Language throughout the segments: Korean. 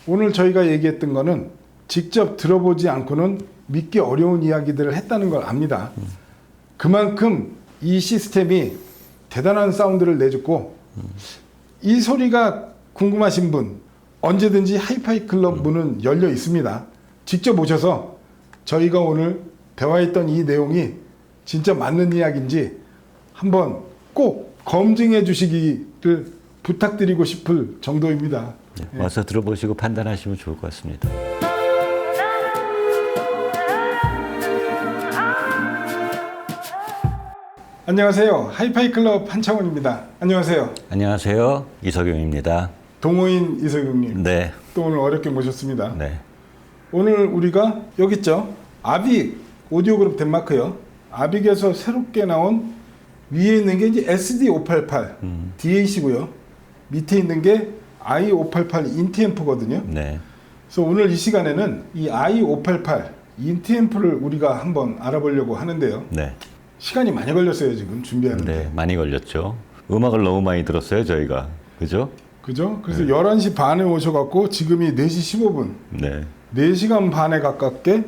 오늘 저희가 얘기했던 거는 직접 들어보지 않고는 믿기 어려운 이야기들을 했다는 걸 압니다. 그만큼 이 시스템이 대단한 사운드를 내줬고 이 소리가 궁금하신 분 언제든지 하이파이 클럽 문은 열려 있습니다. 직접 오셔서 저희가 오늘 대화했던 이 내용이 진짜 맞는 이야기인지 한번 꼭 검증해 주시기를 부탁드리고 싶을 정도입니다. 네, 와서 들어보시고 판단하시면 좋을 것 같습니다. 안녕하세요. 하이파이 클럽 한창원입니다. 안녕하세요. 안녕하세요. 이석용입니다. 동호인 이석용님. 네. 또 오늘 어렵게 모셨습니다. 네. 오늘 우리가 여기 있죠. 아빅 오디오 그룹 덴마크요. 아빅에서 새롭게 나온 위에 있는 게 이제 SD588 DAC고요. 밑에 있는 게 i588 인티앰프거든요. 네. 그래서 오늘 이 시간에는 이 i588 인티앰프를 우리가 한번 알아보려고 하는데요. 네. 시간이 많이 걸렸어요, 지금 준비하는데. 네. 많이 걸렸죠. 음악을 너무 많이 들었어요, 저희가. 그죠? 그죠? 그래서 11시 반에 오셔갖고 지금이 4시 15분. 네. 4시간 반에 가깝게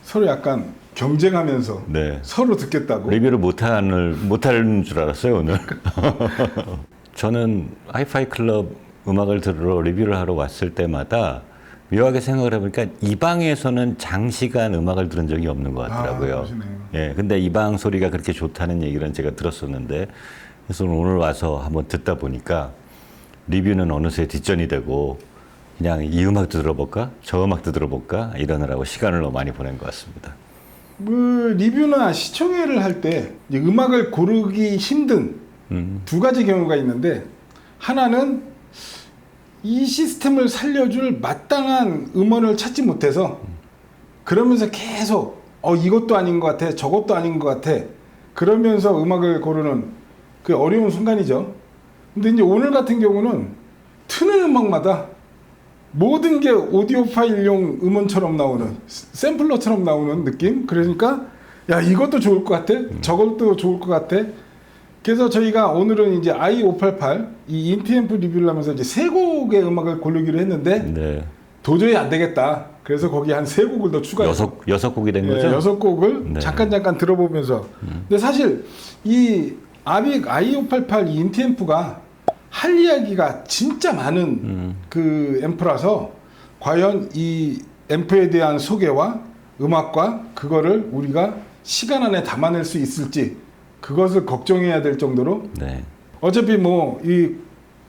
서로 약간 경쟁하면서 네. 서로 듣겠다고. 리뷰를 못하는 줄 알았어요, 오늘. 저는 하이파이 클럽 음악을 들으러 리뷰를 하러 왔을 때마다 묘하게 생각을 해보니까 이 방에서는 장시간 음악을 들은 적이 없는 것 같더라고요. 그러시네요. 예, 근데 이 방 소리가 그렇게 좋다는 얘기를 제가 들었었는데, 그래서 오늘 와서 한번 듣다 보니까 리뷰는 어느새 뒷전이 되고 그냥 이 음악도 들어볼까? 저 음악도 들어볼까? 이러느라고 시간을 너무 많이 보낸 것 같습니다. 리뷰나 시청회를 할 때 음악을 고르기 힘든 두 가지 경우가 있는데, 하나는 이 시스템을 살려줄 마땅한 음원을 찾지 못해서 그러면서 계속 이것도 아닌 것 같아, 저것도 아닌 것 같아, 그러면서 음악을 고르는 그 어려운 순간이죠. 근데 이제 오늘 같은 경우는 트는 음악마다 모든 게 오디오 파일용 음원처럼 나오는, 샘플러처럼 나오는 느낌? 그러니까 야, 이것도 좋을 것 같아, 저것도 좋을 것 같아. 그래서 저희가 오늘은 이제 i588 이 인티앰프 리뷰를 하면서 이제 3곡의 음악을 고르기로 했는데 네. 도저히 안 되겠다. 그래서 거기 한 3곡을 더 추가해서 여섯 곡이 된 거죠? 6곡을 네. 잠깐 들어보면서. 근데 사실 이 아빅 i588 이 인티앰프가 할 이야기가 진짜 많은 그 앰프라서 과연 이 앰프에 대한 소개와 음악과 그거를 우리가 시간 안에 담아낼 수 있을지 그것을 걱정해야 될 정도로. 네. 어차피 뭐 이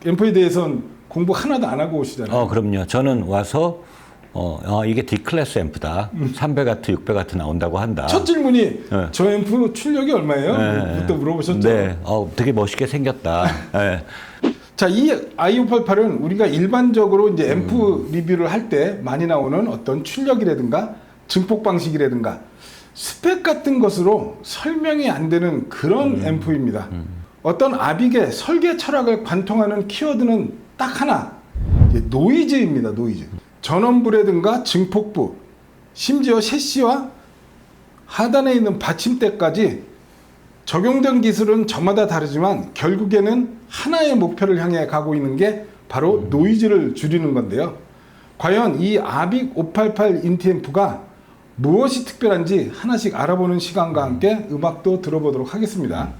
앰프에 대해서는 공부 하나도 안 하고 오시잖아요. 그럼요. 저는 와서 이게 D클래스 앰프다. 300W, 600W 나온다고 한다. 첫 질문이 저 앰프 출력이 얼마예요? 네. 부터 물어보셨죠. 네. 되게 멋있게 생겼다. 네. 자, 이 i588은 우리가 일반적으로 이제 앰프 리뷰를 할 때 많이 나오는 어떤 출력이라든가 증폭 방식이라든가 스펙 같은 것으로 설명이 안 되는 그런 앰프입니다. 어떤 아빅의 설계 철학을 관통하는 키워드는 딱 하나, 노이즈입니다. 노이즈. 전원부라든가 증폭부, 심지어 셰시와 하단에 있는 받침대까지 적용된 기술은 저마다 다르지만 결국에는 하나의 목표를 향해 가고 있는 게 바로 노이즈를 줄이는 건데요. 과연 이 아빅 588 인티앰프가 무엇이 특별한지 하나씩 알아보는 시간과 함께 음악도 들어보도록 하겠습니다.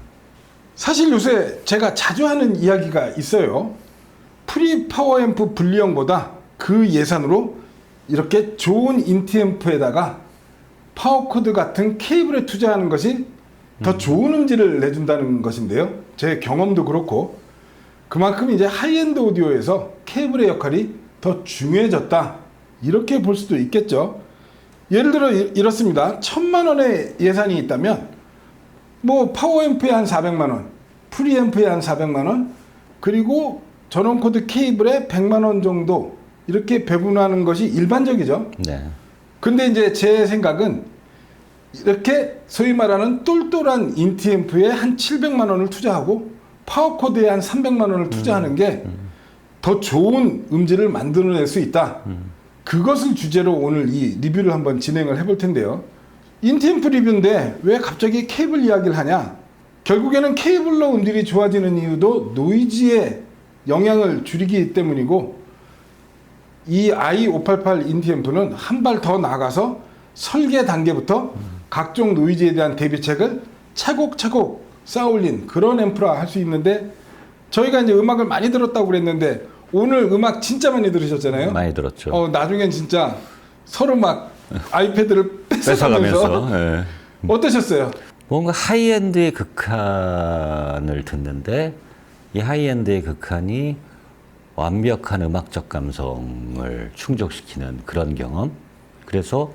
사실 요새 제가 자주 하는 이야기가 있어요. 프리 파워앰프 분리형보다 그 예산으로 이렇게 좋은 인티앰프에다가 파워코드 같은 케이블에 투자하는 것이 더 좋은 음질을 내준다는 것인데요. 제 경험도 그렇고 그만큼 이제 하이엔드 오디오에서 케이블의 역할이 더 중요해졌다, 이렇게 볼 수도 있겠죠. 예를 들어 이렇습니다. 1000만 원의 예산이 있다면 뭐 파워앰프에 한 400만 원, 프리앰프에 한 400만 원, 그리고 전원 코드 케이블에 100만 원 정도 이렇게 배분하는 것이 일반적이죠. 네. 근데 이제 제 생각은 이렇게 소위 말하는 똘똘한 인티앰프에 한 700만 원을 투자하고 파워코드에 한 300만 원을 투자하는 게 더 좋은 음질을 만들어낼 수 있다. 그것을 주제로 오늘 이 리뷰를 한번 진행을 해볼 텐데요. 인티앰프 리뷰인데 왜 갑자기 케이블 이야기를 하냐? 결국에는 케이블로 음질이 좋아지는 이유도 노이즈의 영향을 줄이기 때문이고, 이 i588 인티앰프는 한 발 더 나가서 설계 단계부터 각종 노이즈에 대한 대비책을 차곡차곡 쌓아올린 그런 앰프라 할 수 있는데, 저희가 이제 음악을 많이 들었다고 그랬는데 오늘 음악 진짜 많이 들으셨잖아요. 많이 들었죠. 나중엔 진짜 서로 막 아이패드를 뺏어가면서 뺏어가면서 예. 어떠셨어요? 뭔가 하이엔드의 극한을 듣는데 이 하이엔드의 극한이 완벽한 음악적 감성을 충족시키는 그런 경험. 그래서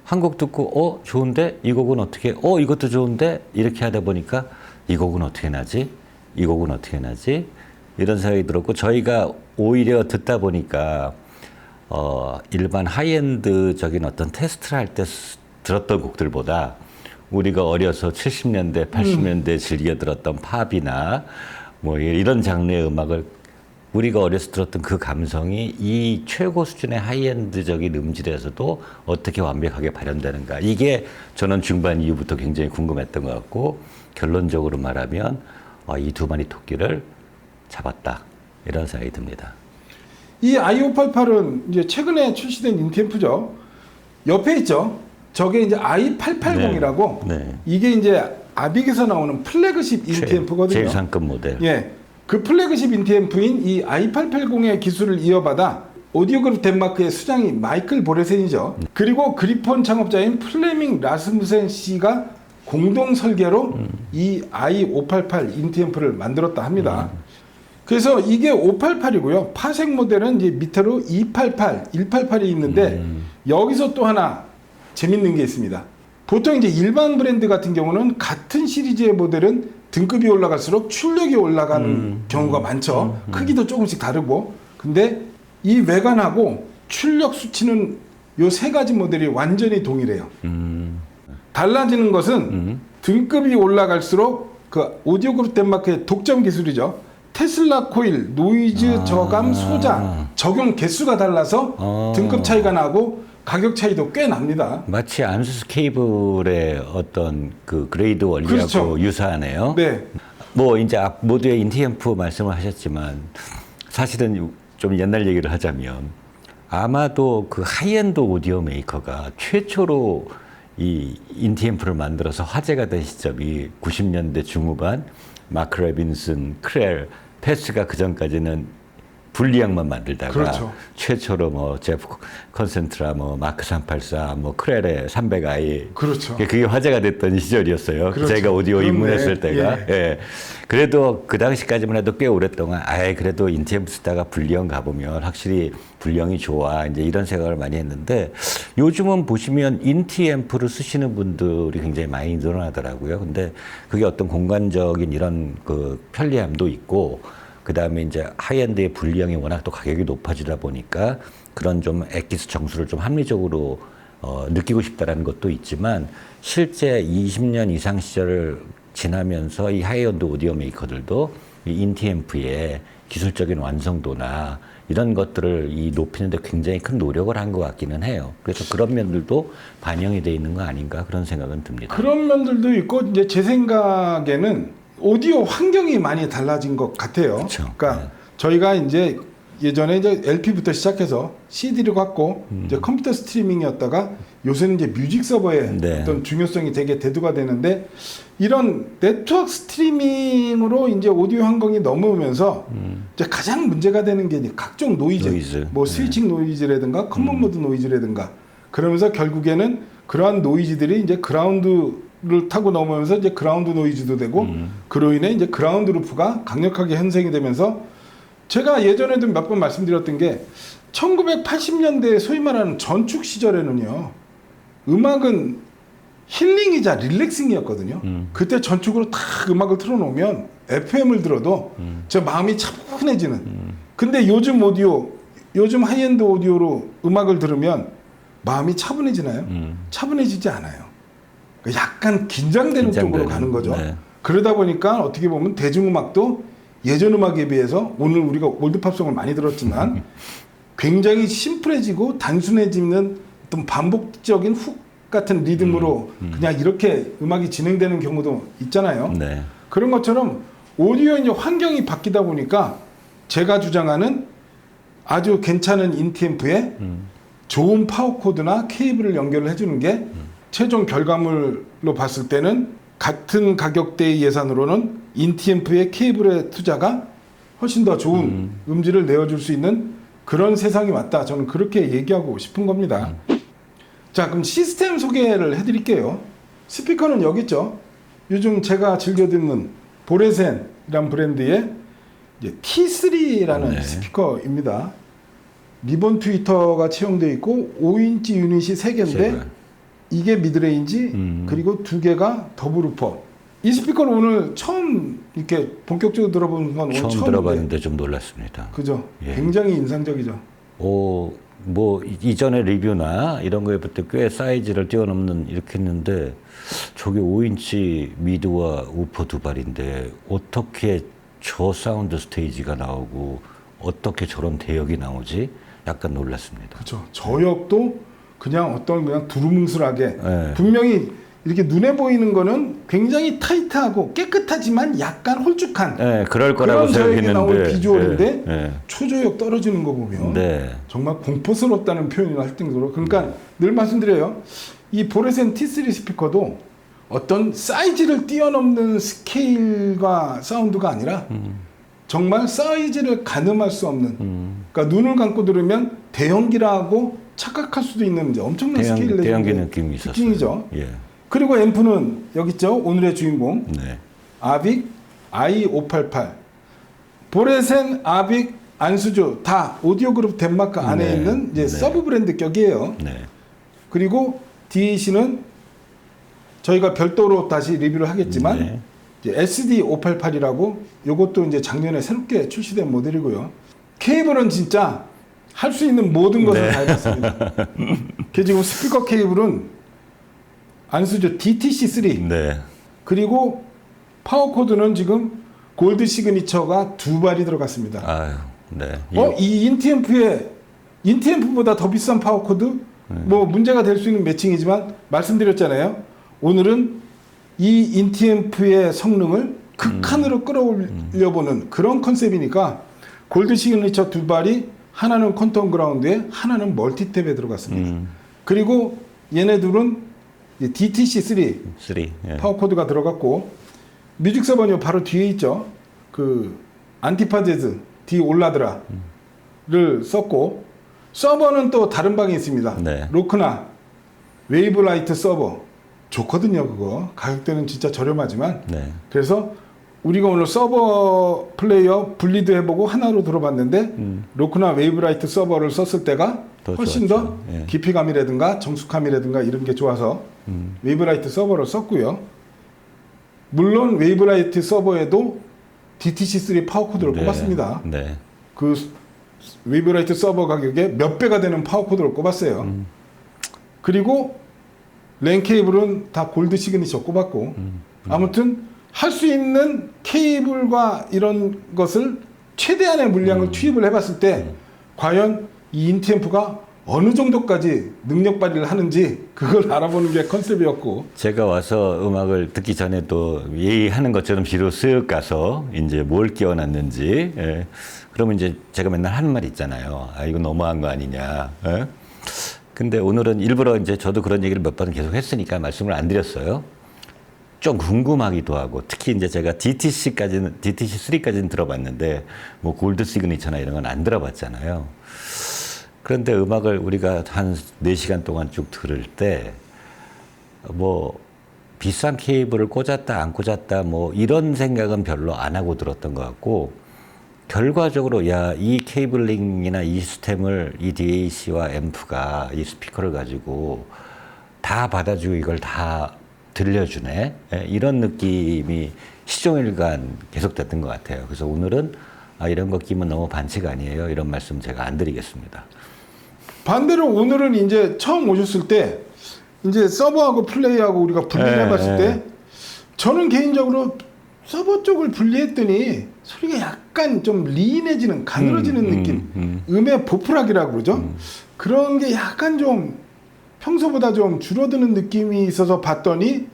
한 곡 듣고 좋은데 이 곡은 어떻게 이것도 좋은데 이렇게 하다 보니까 이 곡은 어떻게 나지? 이 곡은 어떻게 나지? 이런 생각이 들었고, 저희가 오히려 듣다 보니까 일반 하이엔드적인 어떤 테스트를 할 때 들었던 곡들보다 우리가 어려서 70년대, 80년대 즐겨 들었던 팝이나 뭐 이런 장르의 음악을 우리가 어려서 들었던 그 감성이 이 최고 수준의 하이엔드적인 음질에서도 어떻게 완벽하게 발현되는가. 이게 저는 중반 이후부터 굉장히 궁금했던 것 같고, 결론적으로 말하면 이 두 마리 토끼를 잡았다. 이런 생각이 듭니다. 이 i588은 이제 최근에 출시된 인티앰프죠. 옆에 있죠. 저게 이제 i880이라고 네. 이게 이제 아빅에서 나오는 플래그십 인티앰프거든요. 제일 상급 모델. 예. 그 플래그십 인티앰프인 이 i880의 기술을 이어받아 오디오그룹 덴마크의 수장이 마이클 보레센이죠. 그리고 그리폰 창업자인 플레밍 라스무센 씨가 공동 설계로 이 i588 인티앰프를 만들었다 합니다. 그래서 이게 588이고요. 파생 모델은 이제 밑으로 288, 188이 있는데 여기서 또 하나 재밌는 게 있습니다. 보통 이제 일반 브랜드 같은 경우는 같은 시리즈의 모델은 등급이 올라갈수록 출력이 올라가는 경우가 많죠. 크기도 조금씩 다르고. 근데 이 외관하고 출력 수치는 요 세 가지 모델이 완전히 동일해요. 달라지는 것은 등급이 올라갈수록 그 오디오그룹 덴마크의 독점 기술이죠. 테슬라 코일, 노이즈 저감 소자 적용 개수가 달라서 등급 차이가 나고 가격 차이도 꽤 납니다. 마치 암수스 케이블의 어떤 그 그레이드 원리하고 그렇죠. 유사하네요. 네. 뭐 이제 모두의 인티앰프 말씀을 하셨지만, 사실은 좀 옛날 얘기를 하자면 아마도 그 하이엔드 오디오 메이커가 최초로 이 인티앰프를 만들어서 화제가 된 시점이 90년대 중후반, 마크 레빈슨, 크렐, 패스가 그 전까지는 분리양만 만들다가 그렇죠. 최초로 뭐 제프 컨센트라, 뭐 마크 384, 뭐 크렐의 300i, 그렇죠. 그게 화제가 됐던 시절이었어요. 그렇죠. 제가 오디오 그렇네. 입문했을 때가. 예. 예. 그래도 그 당시까지만 해도 꽤 오랫동안 그래도 인티앰프 쓰다가 불리형 가보면 확실히 불리형이 좋아, 이제 이런 생각을 많이 했는데, 요즘은 보시면 인티앰프를 쓰시는 분들이 굉장히 많이 늘어나더라고요. 근데 그게 어떤 공간적인 이런 그 편리함도 있고, 그 다음에 이제 하이엔드의 분리형이 워낙 또 가격이 높아지다 보니까 그런 좀 엑기스 정수를 좀 합리적으로 느끼고 싶다라는 것도 있지만, 실제 20년 이상 시절을 지나면서 이 하이엔드 오디오 메이커들도 이 인티앰프의 기술적인 완성도나 이런 것들을 높이는데 굉장히 큰 노력을 한 것 같기는 해요. 그래서 그런 면들도 반영이 돼 있는 거 아닌가, 그런 생각은 듭니다. 그런 면들도 있고, 이제 제 생각에는 오디오 환경이 많이 달라진 것 같아요. 그쵸. 그러니까 네. 저희가 이제 예전에 이제 LP부터 시작해서 CD를 갖고 이제 컴퓨터 스트리밍이었다가 요새는 이제 뮤직 서버의 네. 어떤 중요성이 되게 대두가 되는데, 이런 네트워크 스트리밍으로 이제 오디오 환경이 넘어오면서 이제 가장 문제가 되는 게 이제 각종 노이즈. 뭐 스위칭 노이즈라든가 커먼 모드 노이즈라든가, 그러면서 결국에는 그러한 노이즈들이 이제 그라운드를 타고 넘어오면서 이제 그라운드 노이즈도 되고, 그로 인해 이제 그라운드 루프가 강력하게 현생이 되면서, 제가 예전에도 몇 번 말씀드렸던 게 1980년대 소위 말하는 전축 시절에는요, 음악은 힐링이자 릴렉싱이었거든요. 그때 전축으로 딱 음악을 틀어놓으면 FM을 들어도 저 마음이 차분해지는. 근데 요즘 오디오, 요즘 하이엔드 오디오로 음악을 들으면 마음이 차분해지나요? 차분해지지 않아요. 약간 긴장되는 쪽으로 가는 거죠. 네. 그러다 보니까 어떻게 보면 대중음악도 예전 음악에 비해서, 오늘 우리가 올드팝송을 많이 들었지만 굉장히 심플해지고 단순해지는 어떤 반복적인 훅 같은 리듬으로 그냥 이렇게 음악이 진행되는 경우도 있잖아요. 네. 그런 것처럼 오디오 이제 환경이 바뀌다 보니까 제가 주장하는 아주 괜찮은 인티앰프에 좋은 파워 코드나 케이블을 연결을 해주는 게 최종 결과물로 봤을 때는 같은 가격대의 예산으로는 인티앰프의 케이블의 투자가 훨씬 더 좋은 음질을 내어줄 수 있는 그런 세상이 왔다. 저는 그렇게 얘기하고 싶은 겁니다. 자, 그럼 시스템 소개를 해드릴게요. 스피커는 여기 있죠. 요즘 제가 즐겨 듣는 보레센이라는 브랜드의 이제 T3라는 네. 스피커입니다. 리본 트위터가 채용되어 있고 5인치 유닛이 3개인데 제가. 이게 미드레인지 그리고 2개가 더블우퍼. 이 스피커를 오늘 처음 이렇게 본격적으로 들어보는 건 오늘 처음 처음인데. 들어봤는데 좀 놀랐습니다. 그죠? 예. 굉장히 인상적이죠. 뭐 이전에 리뷰나 이런 거에 볼 때 꽤 사이즈를 뛰어넘는 이렇게 했는데 저게 5인치 미드와 우퍼 두 발인데 어떻게 저 사운드 스테이지가 나오고 어떻게 저런 대역이 나오지? 약간 놀랐습니다. 그렇죠. 저역도 그냥 두루뭉술하게 네. 분명히 이렇게 눈에 보이는 거는 굉장히 타이트하고 깨끗하지만 약간 홀쭉한 네, 그럴 거라고 그런 저역이 나올 생각했는데 비주얼인데 네, 초저역 떨어지는 거 보면 네. 정말 공포스럽다는 표현을 할 정도로 그러니까 늘 말씀드려요. 이 보레센 T3 스피커도 어떤 사이즈를 뛰어넘는 스케일과 사운드가 아니라 정말 사이즈를 가늠할 수 없는 그러니까 눈을 감고 들으면 대형기라고 착각할 수도 있는 이제 엄청난 스케일을 대형기 내주는 느낌이 있었어요. 특징이죠. 예. 그리고 앰프는 여기 있죠. 오늘의 주인공 네. 아빅 i588 보레센 아빅 안수조 다 오디오 그룹 덴마크 안에 네. 있는 이제 네. 서브 브랜드 격이에요. 네. 그리고 DAC는 저희가 별도로 다시 리뷰를 하겠지만 네. SD588이라고 이것도 이제 작년에 새롭게 출시된 모델이고요. 케이블은 진짜 할 수 있는 모든 것을 네. 다 해봤습니다. 그 지금 스피커 케이블은 안수조 DTC3 네. 그리고 파워 코드는 지금 골드 시그니처가 2발이 들어갔습니다. 아유, 네. 이 인티앰프보다 더 비싼 파워 코드? 뭐 문제가 될 수 있는 매칭이지만 말씀드렸잖아요. 오늘은 이 인티앰프의 성능을 극한으로 끌어올려보는 그런 컨셉이니까 골드 시그니처 2발이 하나는 퀀텀 그라운드에 하나는 멀티탭에 들어갔습니다. 그리고 얘네들은 DTC3 3. 예. 파워 코드가 들어갔고 뮤직 서버는 바로 뒤에 있죠. 그 안티파제즈 D 올라드라를 썼고 서버는 또 다른 방에 있습니다. 네. 로크나 웨이브라이트 서버 좋거든요. 그거 가격대는 진짜 저렴하지만 네. 그래서 우리가 오늘 서버 플레이어 분리도 해보고 하나로 들어봤는데 로크나 웨이브라이트 서버를 썼을 때가 더 훨씬 좋았죠. 더 예. 깊이감이라든가 정숙함이라든가 이런 게 좋아서 웨이브라이트 서버를 썼고요. 물론 웨이브라이트 서버에도 DTC3 파워 코드를 네. 꼽았습니다. 네. 그 웨이브라이트 서버 가격에 몇 배가 되는 파워 코드를 꼽았어요. 그리고 랜 케이블은 다 골드 시그니처 꼽았고 아무튼 할 수 있는 케이블과 이런 것을 최대한의 물량을 투입을 해봤을 때 과연 이 인티앰프가 어느 정도까지 능력 발휘를 하는지 그걸 알아보는 게 컨셉이었고 제가 와서 음악을 듣기 전에 또 예의하는 것처럼 뒤로 쓱 가서 이제 뭘 끼워놨는지 예. 그러면 이제 제가 맨날 하는 말 있잖아요. 아 이거 너무한 거 아니냐. 예? 근데 오늘은 일부러 이제 저도 그런 얘기를 몇 번 계속 했으니까 말씀을 안 드렸어요. 좀 궁금하기도 하고 특히 이제 제가 DTC3까지는 들어봤는데 뭐 골드 시그니처나 이런 건 안 들어봤잖아요. 그런데 음악을 우리가 한 4시간 동안 쭉 들을 때 뭐 비싼 케이블을 꽂았다 안 꽂았다 뭐 이런 생각은 별로 안 하고 들었던 것 같고 결과적으로 야 이 케이블링이나 이 시스템을 이 DAC와 앰프가 이 스피커를 가지고 다 받아주고 이걸 다 들려주네 이런 느낌이 시종일관 계속됐던 것 같아요. 그래서 오늘은 아, 이런 거 끼면 너무 반칙 아니에요 이런 말씀 제가 안 드리겠습니다. 반대로 오늘은 이제 처음 오셨을 때 이제 서버하고 플레이하고 우리가 분리를 해봤을 때 저는 개인적으로 서버 쪽을 분리했더니 소리가 약간 좀 리인해지는 가늘어지는 느낌 음의 보풀하기라고 그러죠. 그런 게 약간 좀 평소보다 좀 줄어드는 느낌이 있어서 봤더니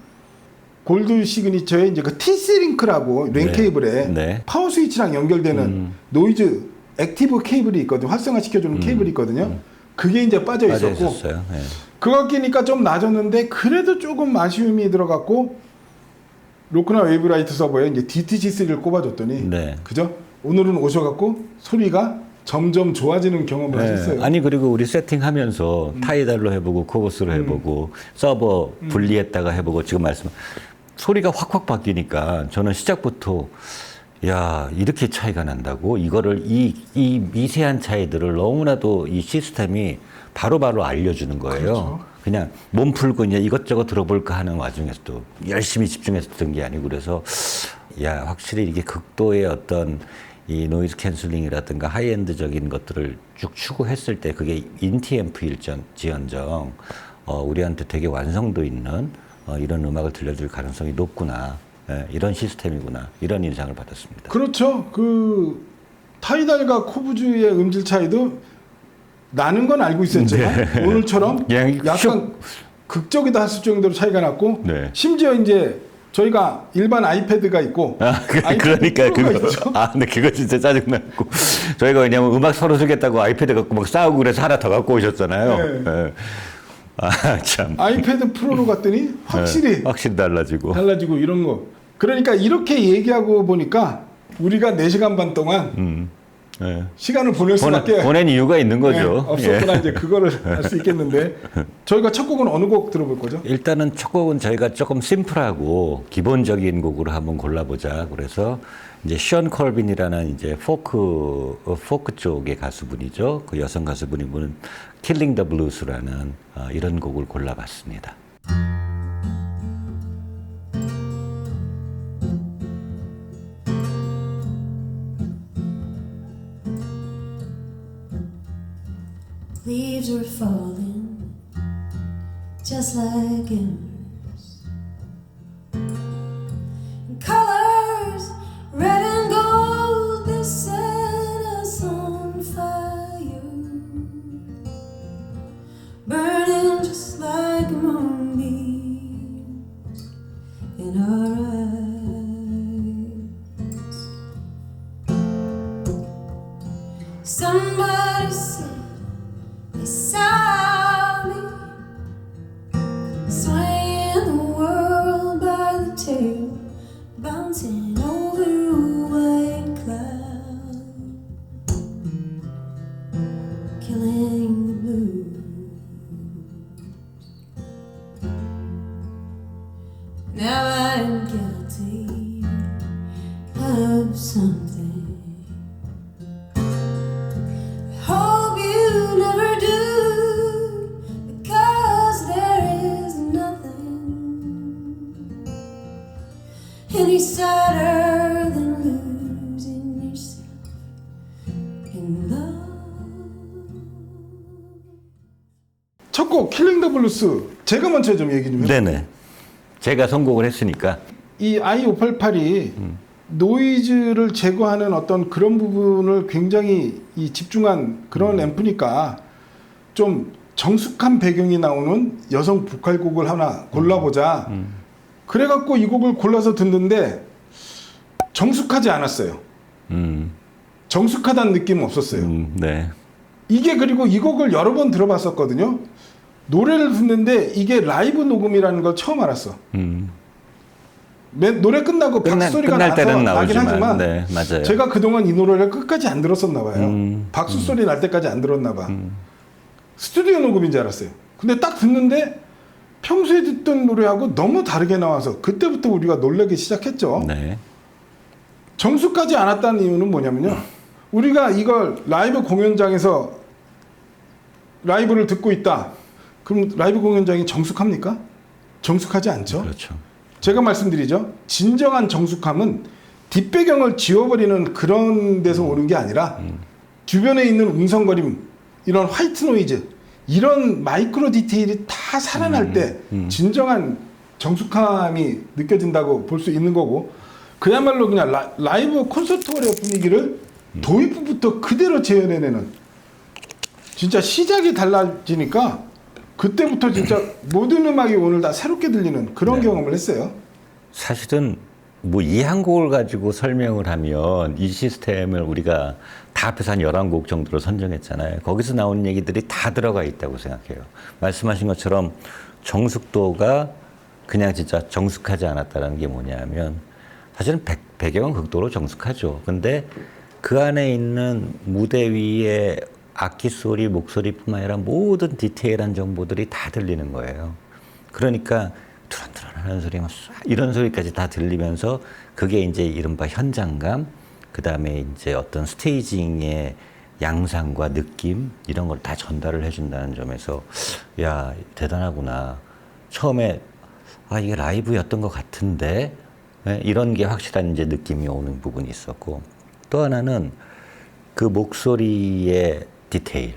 골드 시그니처에 이제 그 T-Sync라고 랜 네. 케이블에 네. 파워 스위치랑 연결되는 노이즈 액티브 케이블이 있거든요. 활성화시켜주는 케이블이 있거든요. 그게 이제 빠져 빠져 있었고 있었어요. 예. 그거 끼니까 좀 낮았는데 그래도 조금 아쉬움이 들어갔고 로크나 웨이브라이트 서버에 이제 DTC3를 꼽아줬더니 네. 그죠? 오늘은 오셔갖고 소리가 점점 좋아지는 경험을 네. 하셨어요. 아니 그리고 우리 세팅하면서 타이달로 해보고 코버스로 해보고 서버 분리했다가 해보고 지금 말씀 소리가 확확 바뀌니까 저는 시작부터 야 이렇게 차이가 난다고 이거를 이 미세한 차이들을 너무나도 이 시스템이 바로바로 알려주는 거예요. 그렇죠. 그냥 몸 풀고 이제 이것저것 들어볼까 하는 와중에서도 열심히 집중해서 듣는 게 아니고 그래서 야 확실히 이게 극도의 어떤 이 노이즈 캔슬링이라든가 하이엔드적인 것들을 쭉 추구했을 때 그게 인티앰프일지언정 우리한테 되게 완성도 있는 이런 음악을 들려줄 가능성이 높구나. 예, 이런 시스템이구나. 이런 인상을 받았습니다. 그렇죠. 그 타이달과 코브즈의 음질 차이도 나는 건 알고 있었지만 오늘처럼 그냥 약간 극적이다 했을 정도로 차이가 났고 네. 심지어 이제 저희가 일반 아이패드가 있고 그러니까 프로가 그거 있죠. 근데 그거 진짜 짜증났고 저희가 왜냐면 음악 서로 주겠다고 아이패드 갖고 막 싸우고 그래서 하나 더 갖고 오셨잖아요. 네. 예. 참. 아이패드 프로로 갔더니 확실히 예, 확실히 달라지고. 달라지고 이런 거. 그러니까 이렇게 얘기하고 보니까 우리가 4시간 반 동안 예. 시간을 보낼 수밖에 보낸 이유가 있는 네, 거죠. 없었구나. 예. 이제 그거를 할 수 있겠는데 저희가 첫 곡은 어느 곡 들어볼 거죠? 일단은 첫 곡은 저희가 조금 심플하고 기본적인 곡으로 한번 골라보자. 그래서 이제 션 컬빈이라는 이제 포크 쪽의 가수분이죠. 그 여성 가수분이 부른 Killing the Blues라는 이런 곡을 골라봤습니다. Leaves were falling just like embers. And colors, red and gold, they set us on fire. Burning just like moonbeams in our eyes. Somebody said they saw me swaying the world by the tail, bouncing over a white cloud, killing the blues. Now I'm guilty of something. Hope you never do, because there is nothing any sadder than losing yourself in love. 첫 곡 킬링 더 블루스 제가 먼저 좀 얘기 좀 해볼게요. 네네. 제가 선곡을 했으니까. 이 i588이 노이즈를 제거하는 어떤 그런 부분을 굉장히 이 집중한 그런 앰프니까 좀 정숙한 배경이 나오는 여성 보컬곡을 하나 골라보자. 그래갖고 이 곡을 골라서 듣는데 정숙하지 않았어요. 정숙하다는 느낌은 없었어요. 네. 이게 그리고 이 곡을 여러 번 들어봤었거든요. 노래를 듣는데 이게 라이브 녹음이라는 걸 처음 알았어. 노래 끝나고 박수소리가 끝날 때는 나긴 나오지만, 하지만 네, 맞아요. 제가 그동안 이 노래를 끝까지 안 들었었나 봐요. 박수 소리 날 때까지 안 들었나 봐. 스튜디오 녹음인 줄 알았어요. 근데 딱 듣는데 평소에 듣던 노래하고 너무 다르게 나와서 그때부터 우리가 놀라기 시작했죠. 네. 정숙하지 않았다는 이유는 뭐냐면요. 우리가 이걸 라이브 공연장에서 라이브를 듣고 있다. 그럼 라이브 공연장이 정숙합니까? 정숙하지 않죠. 그렇죠. 제가 말씀드리죠. 진정한 정숙함은 뒷배경을 지워버리는 그런 데서 오는 게 아니라 주변에 있는 웅성거림, 이런 화이트 노이즈, 이런 마이크로 디테일이 다 살아날 때 진정한 정숙함이 느껴진다고 볼 수 있는 거고, 그야말로 그냥 라이브 콘서트홀의 분위기를 도입부부터 그대로 재현해내는, 진짜 시작이 달라지니까 그때부터 진짜 모든 음악이 오늘 다 새롭게 들리는 그런 네. 경험을 했어요. 사실은 뭐 이 한 곡을 가지고 설명을 하면 이 시스템을 우리가 다 합해서 한 11곡 정도로 선정했잖아요. 거기서 나오는 얘기들이 다 들어가 있다고 생각해요. 말씀하신 것처럼 정숙도가 그냥 진짜 정숙하지 않았다는 게 뭐냐면 사실은 배경은 극도로 정숙하죠. 근데 그 안에 있는 무대 위에 악기 소리, 목소리뿐만 아니라 모든 디테일한 정보들이 다 들리는 거예요. 그러니까 투런투런하는 소리, 이런 소리까지 다 들리면서 그게 이제 이른바 현장감, 그 다음에 이제 어떤 스테이징의 양상과 느낌 이런 걸 다 전달을 해준다는 점에서 야 대단하구나. 처음에 이게 라이브였던 것 같은데 이런 게 확실한 이제 느낌이 오는 부분이 있었고 또 하나는 그 목소리의 디테일,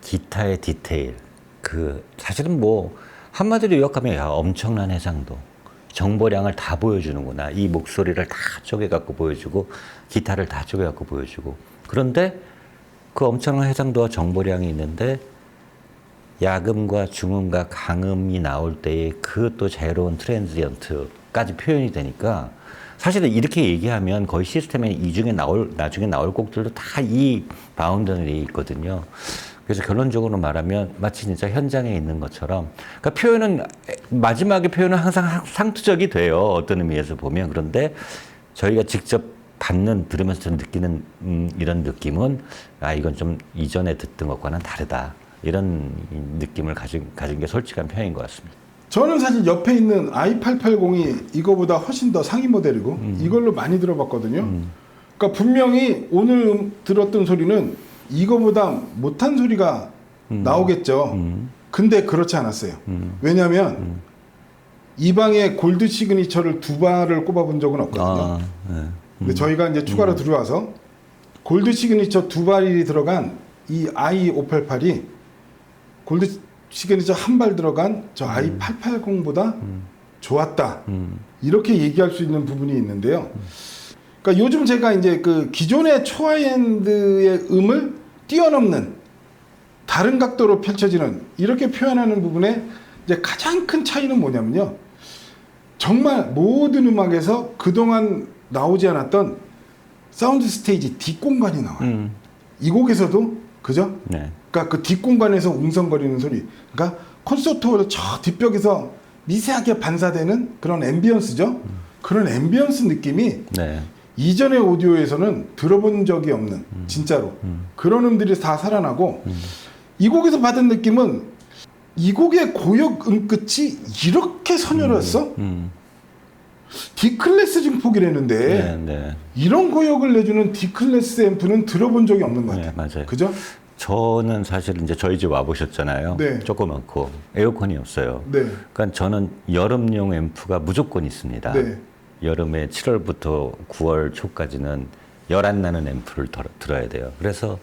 기타의 디테일, 그 사실은 뭐 한마디로 요약하면 야 엄청난 해상도. 정보량을 다 보여주는구나. 이 목소리를 다 쪼개갖고 보여주고 기타를 다 쪼개갖고 보여주고 그런데 그 엄청난 해상도와 정보량이 있는데 야금과 중음과 강음이 나올 때의 그 또 자유로운 트랜지언트까지 표현이 되니까 사실은 이렇게 얘기하면 거의 시스템에 나중에 나올 곡들도 다 이 바운더리에 있거든요. 그래서 결론적으로 말하면 마치 진짜 현장에 있는 것처럼 그러니까 표현은 마지막에 표현은 항상 상투적이 돼요. 어떤 의미에서 보면. 그런데 저희가 직접 들으면서 느끼는 이런 느낌은 이건 좀 이전에 듣던 것과는 다르다. 이런 느낌을 가진 게 솔직한 표현인 것 같습니다. 저는 사실 옆에 있는 i880이 이거보다 훨씬 더 상위 모델이고 이걸로 많이 들어봤거든요. 그러니까 분명히 오늘 들었던 소리는 이거보다 못한 소리가 나오겠죠. 근데 그렇지 않았어요. 왜냐하면 이 방에 골드 시그니처를 2발을 꼽아본 적은 없거든요. 네. 근데 저희가 이제 추가로 들어와서 골드 시그니처 2발이 들어간 이 i588이 골드 시그니처 1발 들어간 저 i880보다 좋았다. 이렇게 얘기할 수 있는 부분이 있는데요. 그러니까 요즘 제가 이제 그 기존의 초하이엔드의 음을 뛰어넘는 다른 각도로 펼쳐지는 이렇게 표현하는 부분에 이제 가장 큰 차이는 뭐냐면요. 정말 모든 음악에서 그동안 나오지 않았던 사운드 스테이지 뒷공간이 나와요. 이 곡에서도 그죠? 네. 그러니까 그 뒷공간에서 웅성거리는 소리. 그러니까 콘서트홀 저 뒷벽에서 미세하게 반사되는 그런 앰비언스죠. 그런 앰비언스 느낌이 네. 이전의 오디오에서는 들어본 적이 없는 진짜로 그런 음들이 다 살아나고 이 곡에서 받은 느낌은 이 곡의 고역 끝이 이렇게 선열했어? D클래스 증폭이라는데 네, 네. 이런 고역을 내주는 D클래스 앰프는 들어본 적이 없는 것 같아요. 네, 맞아요. 그죠? 저는 사실 이제 저희 집 와보셨잖아요. 네. 조그맣고 에어컨이 없어요. 네. 그러니까 저는 여름용 앰프가 무조건 있습니다. 네. 여름에 7월부터 9월 초까지는 열 안 나는 앰프를 들어야 돼요. 그래서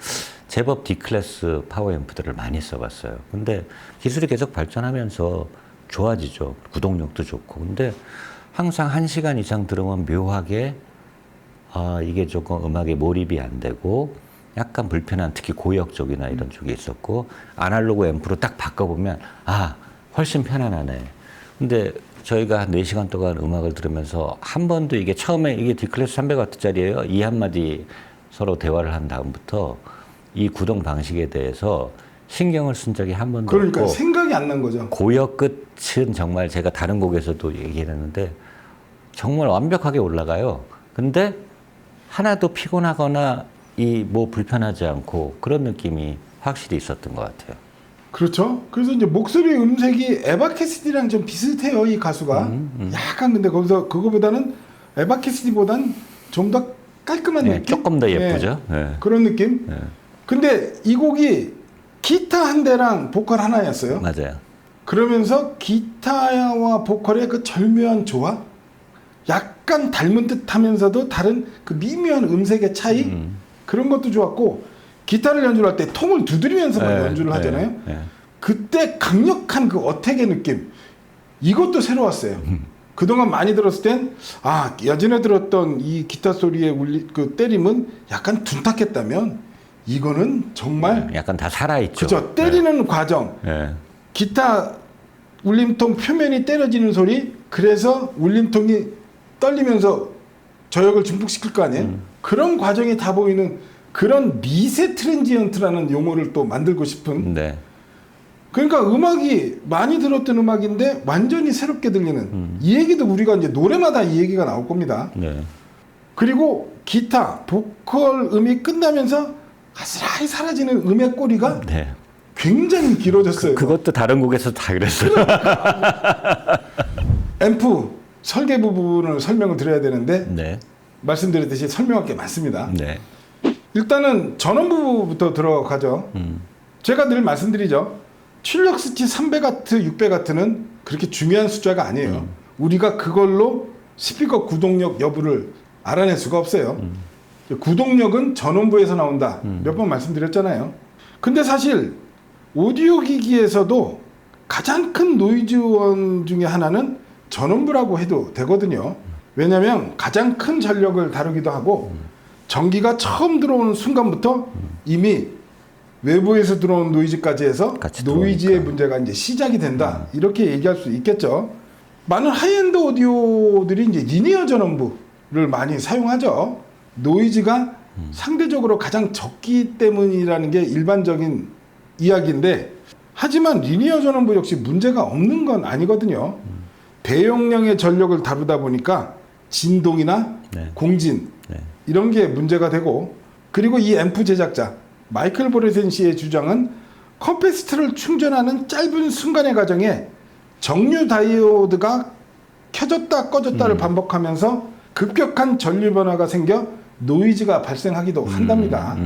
제법 D클래스 파워 앰프들을 많이 써봤어요. 근데 기술이 계속 발전하면서 좋아지죠. 구동력도 좋고. 근데 항상 1시간 이상 들으면 묘하게 이게 조금 음악에 몰입이 안 되고 약간 불편한 특히 고역 쪽이나 이런 쪽에 있었고 아날로그 앰프로 딱 바꿔보면 훨씬 편안하네. 근데 저희가 한 4시간 동안 음악을 들으면서 한 번도 이게 처음에 이게 D클래스 300W짜리예요. 이 한마디 서로 대화를 한 다음부터 이 구동 방식에 대해서 신경을 쓴 적이 한 번도 그러니까 없고 생각이 안 난 거죠. 고역 끝은 정말 제가 다른 곡에서도 얘기했는데 정말 완벽하게 올라가요. 근데 하나도 피곤하거나 뭐 불편하지 않고 그런 느낌이 확실히 있었던 것 같아요. 그렇죠. 그래서 이제 목소리 음색이 에바 캐시디랑 좀 비슷해요, 이 가수가. 약간 근데 거기서 그거보다는 에바 캐시디보단 좀 더 깔끔한 네, 느낌? 조금 더 예쁘죠. 네. 그런 느낌? 네. 근데 이 곡이 기타 한 대랑 보컬 하나였어요. 맞아요. 그러면서 기타와 보컬의 그 절묘한 조화? 약간 닮은 듯 하면서도 다른 그 미묘한 음색의 차이? 그런 것도 좋았고 기타를 연주를 할 때 통을 두드리면서 연주를 하잖아요. 그때 강력한 그 어택의 느낌 이것도 새로웠어요. 그동안 많이 들었을 땐 예전에 들었던 이 기타 소리의 그 때림은 약간 둔탁했다면 이거는 정말 약간 다 살아있죠. 그죠. 때리는 과정 기타 울림통 표면이 때려지는 소리 그래서 울림통이 떨리면서 저역을 증폭시킬 거 아니에요. 그런 과정이 다 보이는 그런 미세 트랜지언트라는 용어를 또 만들고 싶은 네. 그러니까 음악이 많이 들었던 음악인데 완전히 새롭게 들리는 이 얘기도 우리가 이제 노래마다 이 얘기가 나올 겁니다. 네. 그리고 기타, 보컬 음이 끝나면서 아스라이 사라지는 음의 꼬리가 네. 굉장히 길어졌어요. 그것도 다른 곡에서 다 그랬어요. 앰프 설계 부분을 설명을 드려야 되는데 네. 말씀드렸듯이 설명할 게 많습니다. 네. 일단은 전원부부터 들어가죠. 제가 늘 말씀드리죠. 출력 수치 300W, 600W는 그렇게 중요한 숫자가 아니에요. 우리가 그걸로 스피커 구동력 여부를 알아낼 수가 없어요. 구동력은 전원부에서 나온다. 몇 번 말씀드렸잖아요. 근데 사실 오디오 기기에서도 가장 큰 노이즈원 중에 하나는 전원부라고 해도 되거든요. 왜냐하면 가장 큰 전력을 다루기도 하고 전기가 처음 들어오는 순간부터 이미 외부에서 들어온 노이즈까지 해서 같이 노이즈의 들어오니까. 문제가 이제 시작이 된다. 이렇게 얘기할 수 있겠죠. 많은 하이엔드 오디오들이 이제 리니어 전원부를 많이 사용하죠. 노이즈가 상대적으로 가장 적기 때문이라는 게 일반적인 이야기인데 하지만 리니어 전원부 역시 문제가 없는 건 아니거든요. 대용량의 전력을 다루다 보니까 진동이나 네. 공진 네. 이런 게 문제가 되고 그리고 이 앰프 제작자 마이클 보레센 씨의 주장은 커패시터를 충전하는 짧은 순간의 과정에 정류 다이오드가 켜졌다 꺼졌다를 반복하면서 급격한 전류 변화가 생겨 노이즈가 발생하기도 한답니다.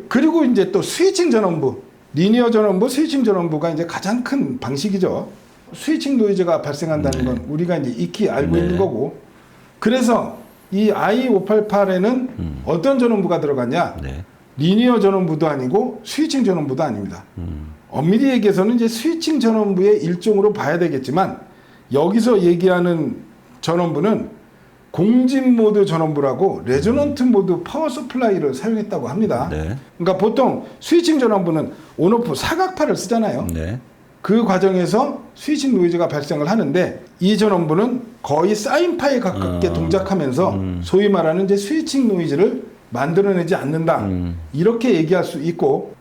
그리고 이제 또 스위칭 전원부, 리니어 전원부, 스위칭 전원부가 이제 가장 큰 방식이죠. 스위칭 노이즈가 발생한다는 건 우리가 이제 익히 알고 네. 있는 거고. 그래서 이 i588에는 어떤 전원부가 들어가냐? 네. 리니어 전원부도 아니고 스위칭 전원부도 아닙니다. 엄밀히 얘기해서는 이제 스위칭 전원부의 일종으로 봐야 되겠지만 여기서 얘기하는 전원부는 공진 모드 전원부라고 레조넌트 모드 파워 서플라이를 사용했다고 합니다. 네. 그러니까 보통 스위칭 전원부는 온오프 사각파를 쓰잖아요. 네. 그 과정에서 스위칭 노이즈가 발생을 하는데 이 전원부는 거의 사인파에 가깝게 동작하면서 소위 말하는 이제 스위칭 노이즈를 만들어내지 않는다. 이렇게 얘기할 수 있고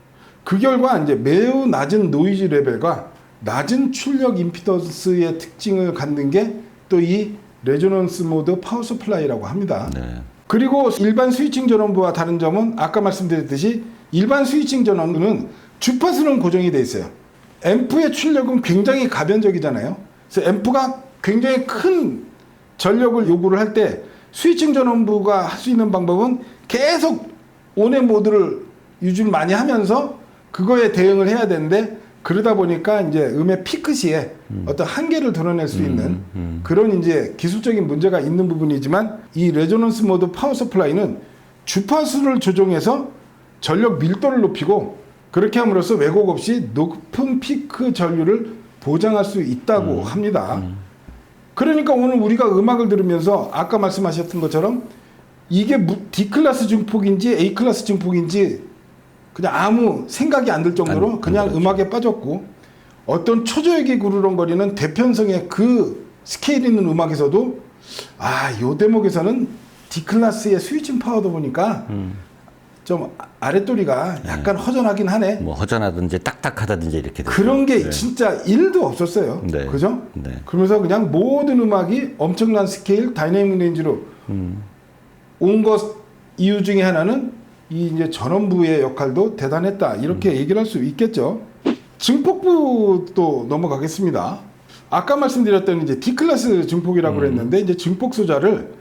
그 결과 이제 매우 낮은 노이즈 레벨과 낮은 출력 임피던스의 특징을 갖는 게 또 이 레조넌스 모드 파워 서플라이라고 합니다. 네. 그리고 일반 스위칭 전원부와 다른 점은 아까 말씀드렸듯이 일반 스위칭 전원부는 주파수는 고정이 돼 있어요. 앰프의 출력은 굉장히 가변적이잖아요. 그래서 앰프가 굉장히 큰 전력을 요구를 할 때 스위칭 전원부가 할 수 있는 방법은 계속 온의 모드를 유지를 많이 하면서 그거에 대응을 해야 되는데 그러다 보니까 이제 음의 피크 시에 어떤 한계를 드러낼 수 있는 그런 이제 기술적인 문제가 있는 부분이지만 이 레조넌스 모드 파워 서플라이는 주파수를 조정해서 전력 밀도를 높이고 그렇게 함으로써 왜곡 없이 높은 피크 전류를 보장할 수 있다고 합니다. 그러니까 오늘 우리가 음악을 들으면서 아까 말씀하셨던 것처럼 이게 D클래스 증폭인지 A클래스 증폭인지 그냥 아무 생각이 안 들 정도로 그냥 음악에 빠졌고 어떤 초저역이 구르렁거리는 대편성의 그 스케일 있는 음악에서도 요 대목에서는 D클래스의 스위칭 파워도 보니까 좀 아랫도리가 약간 허전하긴 하네. 뭐 허전하든지 딱딱하다든지 이렇게 되죠. 그런 게 네. 진짜 1도 없었어요. 네. 그죠? 네. 그러면서 그냥 모든 음악이 엄청난 스케일, 다이내믹 레인지로 온 것 이유 중에 하나는 이 이제 전원부의 역할도 대단했다. 이렇게 얘기를 할 수 있겠죠. 증폭부도 넘어가겠습니다. 아까 말씀드렸던 이제 D클래스 증폭이라고 그랬는데 이제 증폭 소자를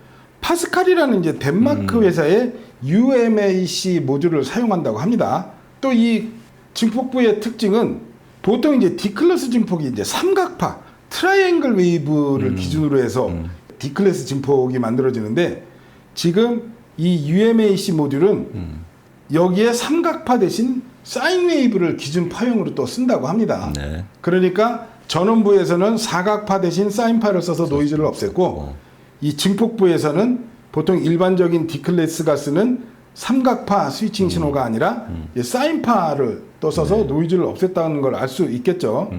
파스칼이라는 이제 덴마크 회사의 UMAC 모듈을 사용한다고 합니다. 또 이 증폭부의 특징은 보통 이제 D클래스 증폭이 이제 삼각파, 트라이앵글 웨이브를 기준으로 해서 D클래스 증폭이 만들어지는데 지금 이 UMAC 모듈은 여기에 삼각파 대신 사인 웨이브를 기준 파형으로 또 쓴다고 합니다. 네. 그러니까 전원부에서는 사각파 대신 사인파를 써서 노이즈를 없앴고 이 증폭부에서는 보통 일반적인 D클래스가 쓰는 삼각파 스위칭 신호가 아니라 사인파를 또 써서 노이즈를 없앴다는 걸 알 수 있겠죠.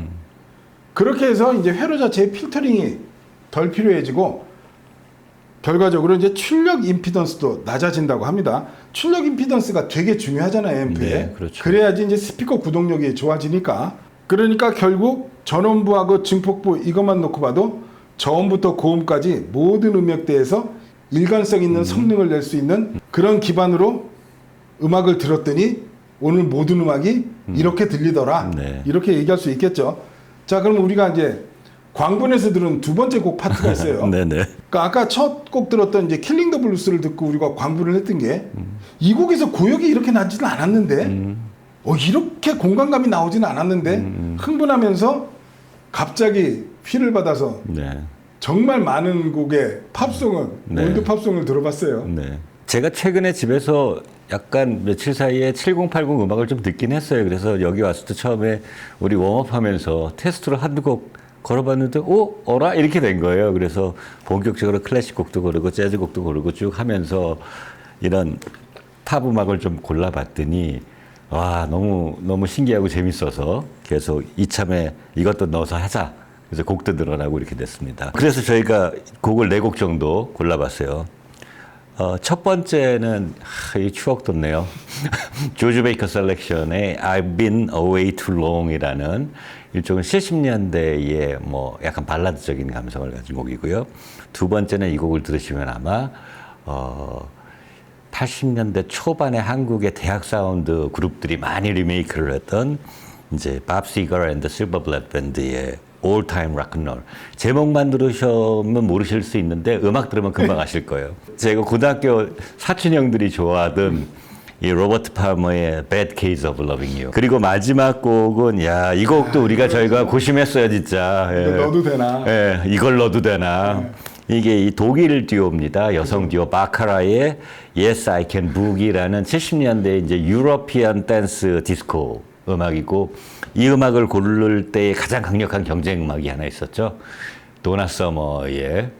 그렇게 해서 이제 회로 자체의 필터링이 덜 필요해지고 결과적으로 이제 출력 임피던스도 낮아진다고 합니다. 출력 임피던스가 되게 중요하잖아요, 앰프에. 네, 그렇죠. 그래야지 이제 스피커 구동력이 좋아지니까. 그러니까 결국 전원부하고 증폭부 이것만 놓고 봐도 저음부터 고음까지 모든 음역대에서 일관성 있는 성능을 낼 수 있는 그런 기반으로 음악을 들었더니 오늘 모든 음악이 이렇게 들리더라. 네. 이렇게 얘기할 수 있겠죠. 자, 그럼 우리가 이제 광분에서 들은 두 번째 곡 파트가 있어요. 네네. 그러니까 아까 첫 곡 들었던 이제 킬링 더 블루스를 듣고 우리가 광분을 했던 게 이 곡에서 고역이 이렇게 나지는 않았는데 이렇게 공간감이 나오지는 않았는데 흥분하면서 갑자기 휘를 받아서 네. 정말 많은 곡의 팝송은 네. 올드 팝송을 들어봤어요. 네. 제가 최근에 집에서 약간 며칠 사이에 7080 음악을 좀 듣긴 했어요. 그래서 여기 왔을 때 처음에 우리 웜업하면서 테스트로 한두 곡 걸어봤는데 어라? 이렇게 된 거예요. 그래서 본격적으로 클래식 곡도 고르고 재즈 곡도 고르고 쭉 하면서 이런 팝 음악을 좀 골라봤더니 와 너무 신기하고 재밌어서 계속 이참에 이것도 넣어서 하자. 그래서 곡도 늘어나고 이렇게 됐습니다. 그래서 저희가 곡을 4곡 정도 골라봤어요. 첫 번째는 이 추억 돋네요. 조지 베이커 셀렉션의 I've Been Away Too Long이라는 일종의 70년대의 뭐 약간 발라드적인 감성을 가진 곡이고요. 두 번째는 이 곡을 들으시면 아마 80년대 초반에 한국의 대학 사운드 그룹들이 많이 리메이크를 했던 이제 밥 시거 앤드 실버 블랙 밴드의 All Time Rock and Roll. 제목만 들으시면 모르실 수 있는데 음악 들으면 금방 아실 거예요. 제가 고등학교 사촌 형들이 좋아하던 이 로버트 팔머의 Bad Case of Loving You. 그리고 마지막 곡은 이 곡도 저희가 고심했어요 진짜. 이거 넣어도 되나? 예, 이걸 넣어도 되나? 이게 이 독일 듀오입니다. 여성 듀오 바카라의 Yes I Can Boogie라는 70년대 이제 유러피안 댄스 디스코 음악이고 이 음악을 고를 때 가장 강력한 경쟁 음악이 하나 있었죠. 도나 서머의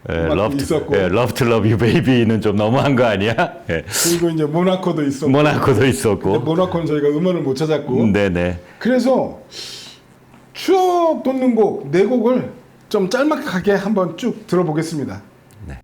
Love to Love You Baby는 좀 너무한 거 아니야? 예. 그리고 이제 모나코도 있었고. 모나코도 있었고. 근데 모나코는 저희가 음원을 못 찾았고. 네네. 그래서 추억 돋는 곡 4곡을 좀 짤막하게 한번 쭉 들어보겠습니다. 네.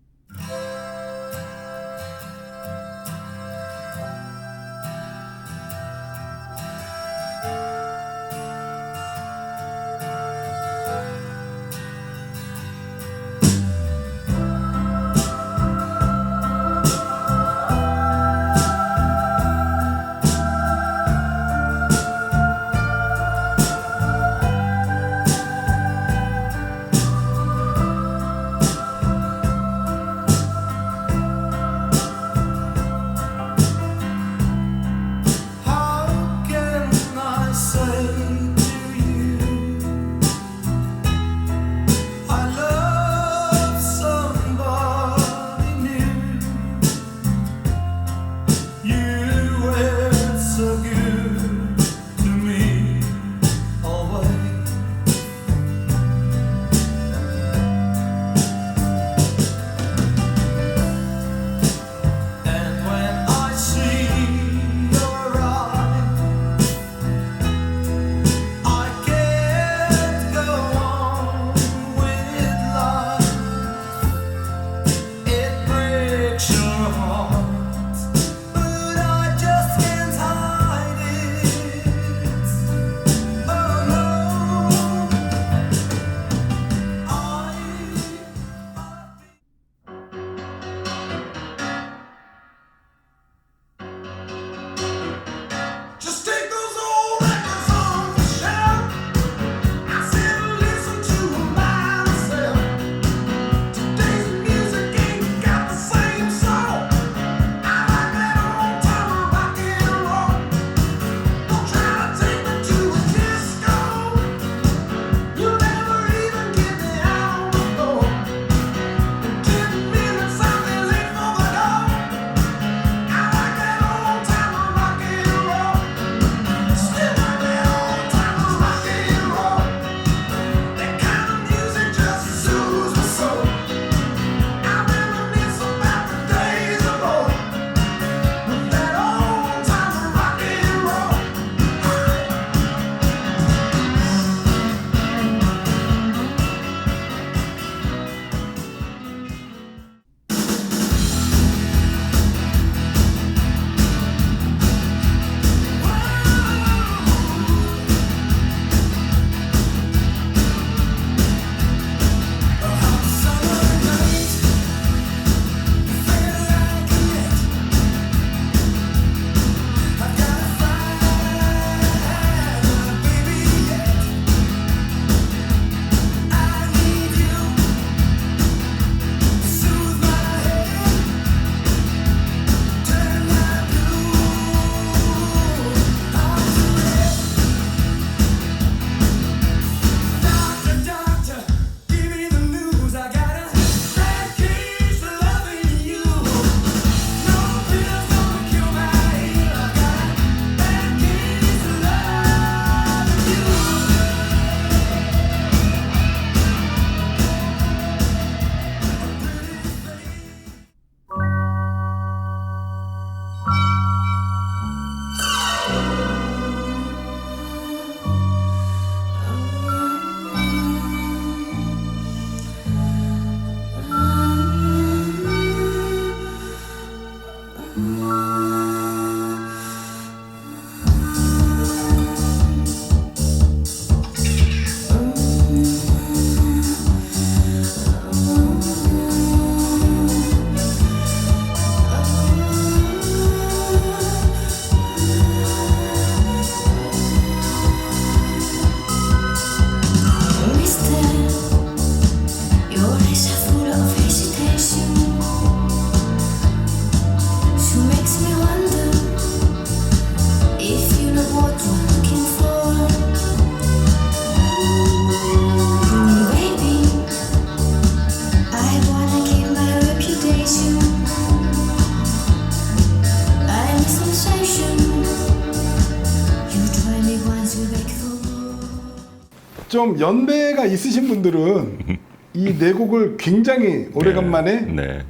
좀 연배가 있으신 분들은 이 네 곡을 굉장히 오래간만에 네.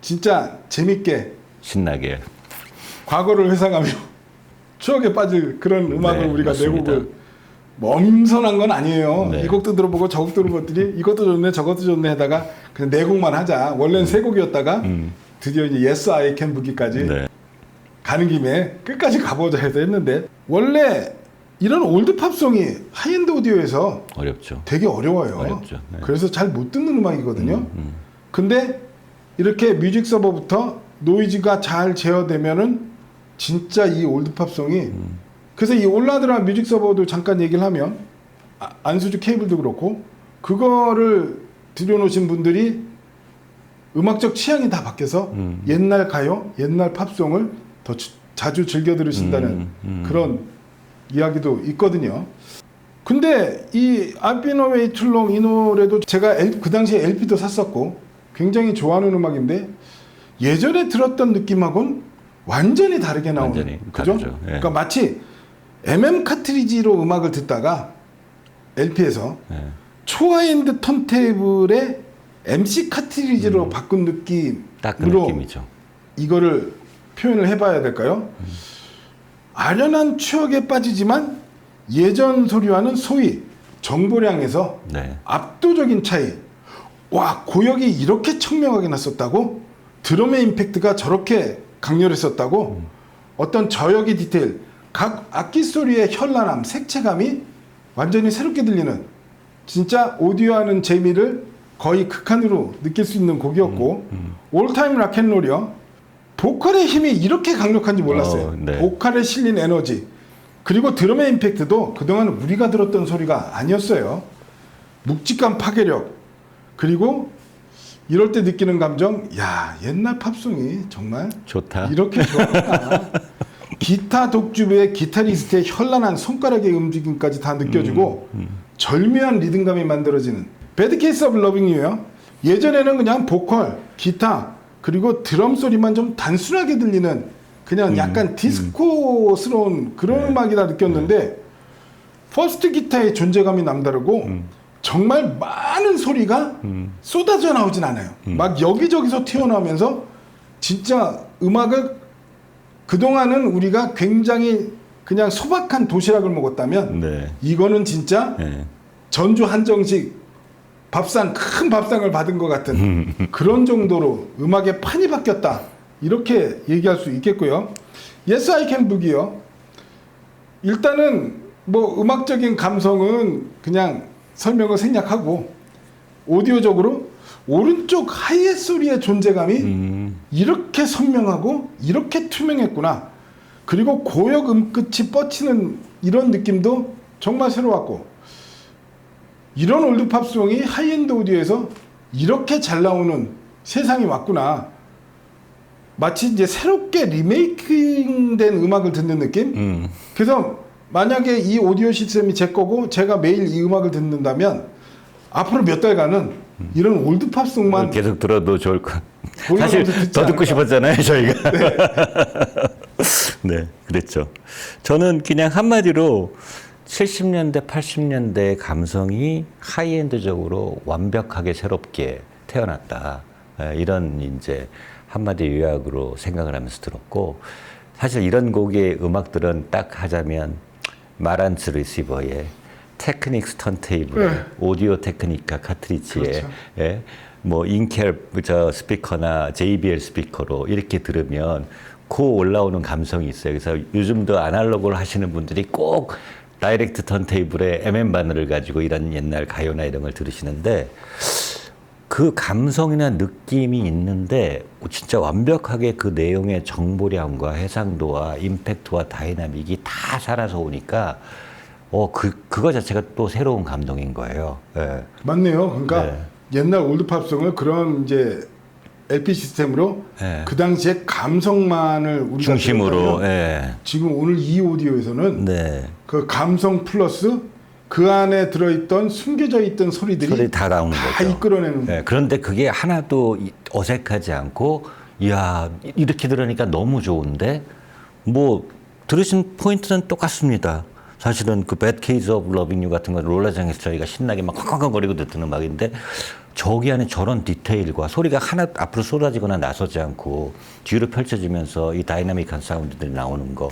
진짜 재밌게 신나게. 과거를 회상하며 추억에 빠질 그런 음악을 네, 우리가 네 맞습니다. 곡을 뭐 엄선한 건 아니에요. 네. 이 곡도 들어보고 저 곡도 들어봤더니 이것도 좋네 저것도 좋네 하다가 그냥 네 곡만 하자. 원래는 세 곡이었다가 드디어 이제 Yes I Can Boogie까지 네. 가는 김에 끝까지 가보자 해서 했는데 원래 이런 올드 팝송이 하이엔드 오디오에서 어렵죠. 되게 어려워요. 어렵죠. 네. 그래서 잘 못 듣는 음악이거든요. 근데 이렇게 뮤직 서버부터 노이즈가 잘 제어되면은 진짜 이 올드 팝송이 그래서 이 올라드라 뮤직 서버도 잠깐 얘기를 하면 안수주 케이블도 그렇고 그거를 들여놓으신 분들이 음악적 취향이 다 바뀌어서 옛날 가요, 옛날 팝송을 더 자주 즐겨 들으신다는 그런 이야기도 있거든요. 근데 이 I've Been Away Too Long 이 노래도 제가 그 당시에 LP도 샀었고 굉장히 좋아하는 음악인데 예전에 들었던 느낌하고는 완전히 다르게 나오는 완전히 그죠? 다르죠. 예. 그러니까 마치 MM 카트리지로 음악을 듣다가 LP에서 네. 초하엔드 턴테이블의 MC 카트리지로 바꾼 딱 그 느낌으로 느낌이죠. 이거를 표현을 해봐야 될까요? 아련한 추억에 빠지지만 예전 소리와는 소위 정보량에서 네. 압도적인 차이. 와, 고역이 이렇게 청명하게 났었다고? 드럼의 임팩트가 저렇게 강렬했었다고? 어떤 저역의 디테일, 각 악기 소리의 현란함, 색채감이 완전히 새롭게 들리는 진짜 오디오하는 재미를 거의 극한으로 느낄 수 있는 곡이었고 올타임 락앤롤이요. 보컬의 힘이 이렇게 강력한지 몰랐어요. 네. 보컬에 실린 에너지 그리고 드럼의 임팩트도 그동안 우리가 들었던 소리가 아니었어요. 묵직한 파괴력 그리고 이럴 때 느끼는 감정, 야 옛날 팝송이 정말 좋다. 이렇게 좋았구나. 기타 독주부의 기타리스트의 현란한 손가락의 움직임까지 다 느껴지고 절묘한 리듬감이 만들어지는 배드 케이스 오브 러빙 유요. 예전에는 그냥 보컬, 기타 그리고 드럼 소리만 좀 단순하게 들리는 그냥 약간 디스코스러운 그런 음악이다 느꼈는데 퍼스트 기타의 존재감이 남다르고 정말 많은 소리가 쏟아져 나오진 않아요. 막 여기저기서 튀어나오면서 진짜 음악을 그동안은 우리가 굉장히 그냥 소박한 도시락을 먹었다면 네. 이거는 진짜 네. 전주 한정식 밥상 큰 밥상을 받은 것 같은 그런 정도로 음악의 판이 바뀌었다 이렇게 얘기할 수 있겠고요. Yes I Can Boogie요. 일단은 뭐 음악적인 감성은 그냥 설명을 생략하고 오디오적으로 오른쪽 하이햇 소리의 존재감이 이렇게 선명하고 이렇게 투명했구나. 그리고 고역 음끝이 뻗치는 이런 느낌도 정말 새로웠고 이런 올드 팝송이 하이엔드 오디오에서 이렇게 잘 나오는 세상이 왔구나. 마치 이제 새롭게 리메이킹된 음악을 듣는 느낌? 그래서 만약에 이 오디오 시스템이 제 거고 제가 매일 이 음악을 듣는다면 앞으로 몇 달간은 이런 올드 팝송만 계속 들어도 좋을 것. 돌려가면서 사실 듣지 더 듣고 않을까. 싶었잖아요, 저희가. 네, 그랬죠. 저는 그냥 한마디로 70년대, 80년대 감성이 하이엔드적으로 완벽하게 새롭게 태어났다. 이런 이제 한마디 요약으로 생각을 하면서 들었고, 사실 이런 곡의 음악들은 딱 하자면 마란츠 리시버의 테크닉스 턴테이블, 오디오 테크니카 카트리지에 그렇죠. 예, 뭐 인켈 저 스피커나 JBL 스피커로 이렇게 들으면 고 올라오는 감성이 있어요. 그래서 요즘도 아날로그를 하시는 분들이 꼭 다이렉트 턴테이블에 MM 바늘을 가지고 이런 옛날 가요나 이런 걸 들으시는데 그 감성이나 느낌이 있는데 진짜 완벽하게 그 내용의 정보량과 해상도와 임팩트와 다이나믹이 다 살아서 오니까 그거 자체가 또 새로운 감동인 거예요. 예. 맞네요. 그러니까 네. 옛날 올드 팝송을 그런 이제 LP 시스템으로 네. 그 당시에 감성만을 우리가 중심으로. 들었다면 예. 지금 오늘 이 오디오에서는 네. 그 감성 플러스 그 안에 들어있던 숨겨져 있던 소리들이 소리 다 나오는 다 거죠. 이끌어내는 예, 그런데 그게 하나도 어색하지 않고, 이야, 이렇게 들으니까 너무 좋은데, 뭐, 들으신 포인트는 똑같습니다. 사실은 그 Bad Case of Loving You 같은 거 롤라장에서 저희가 신나게 막 쾅쾅거리고 듣는 음악인데 저기 안에 저런 디테일과 소리가 하나 앞으로 쏟아지거나 나서지 않고 뒤로 펼쳐지면서 이 다이나믹한 사운드들이 나오는 거,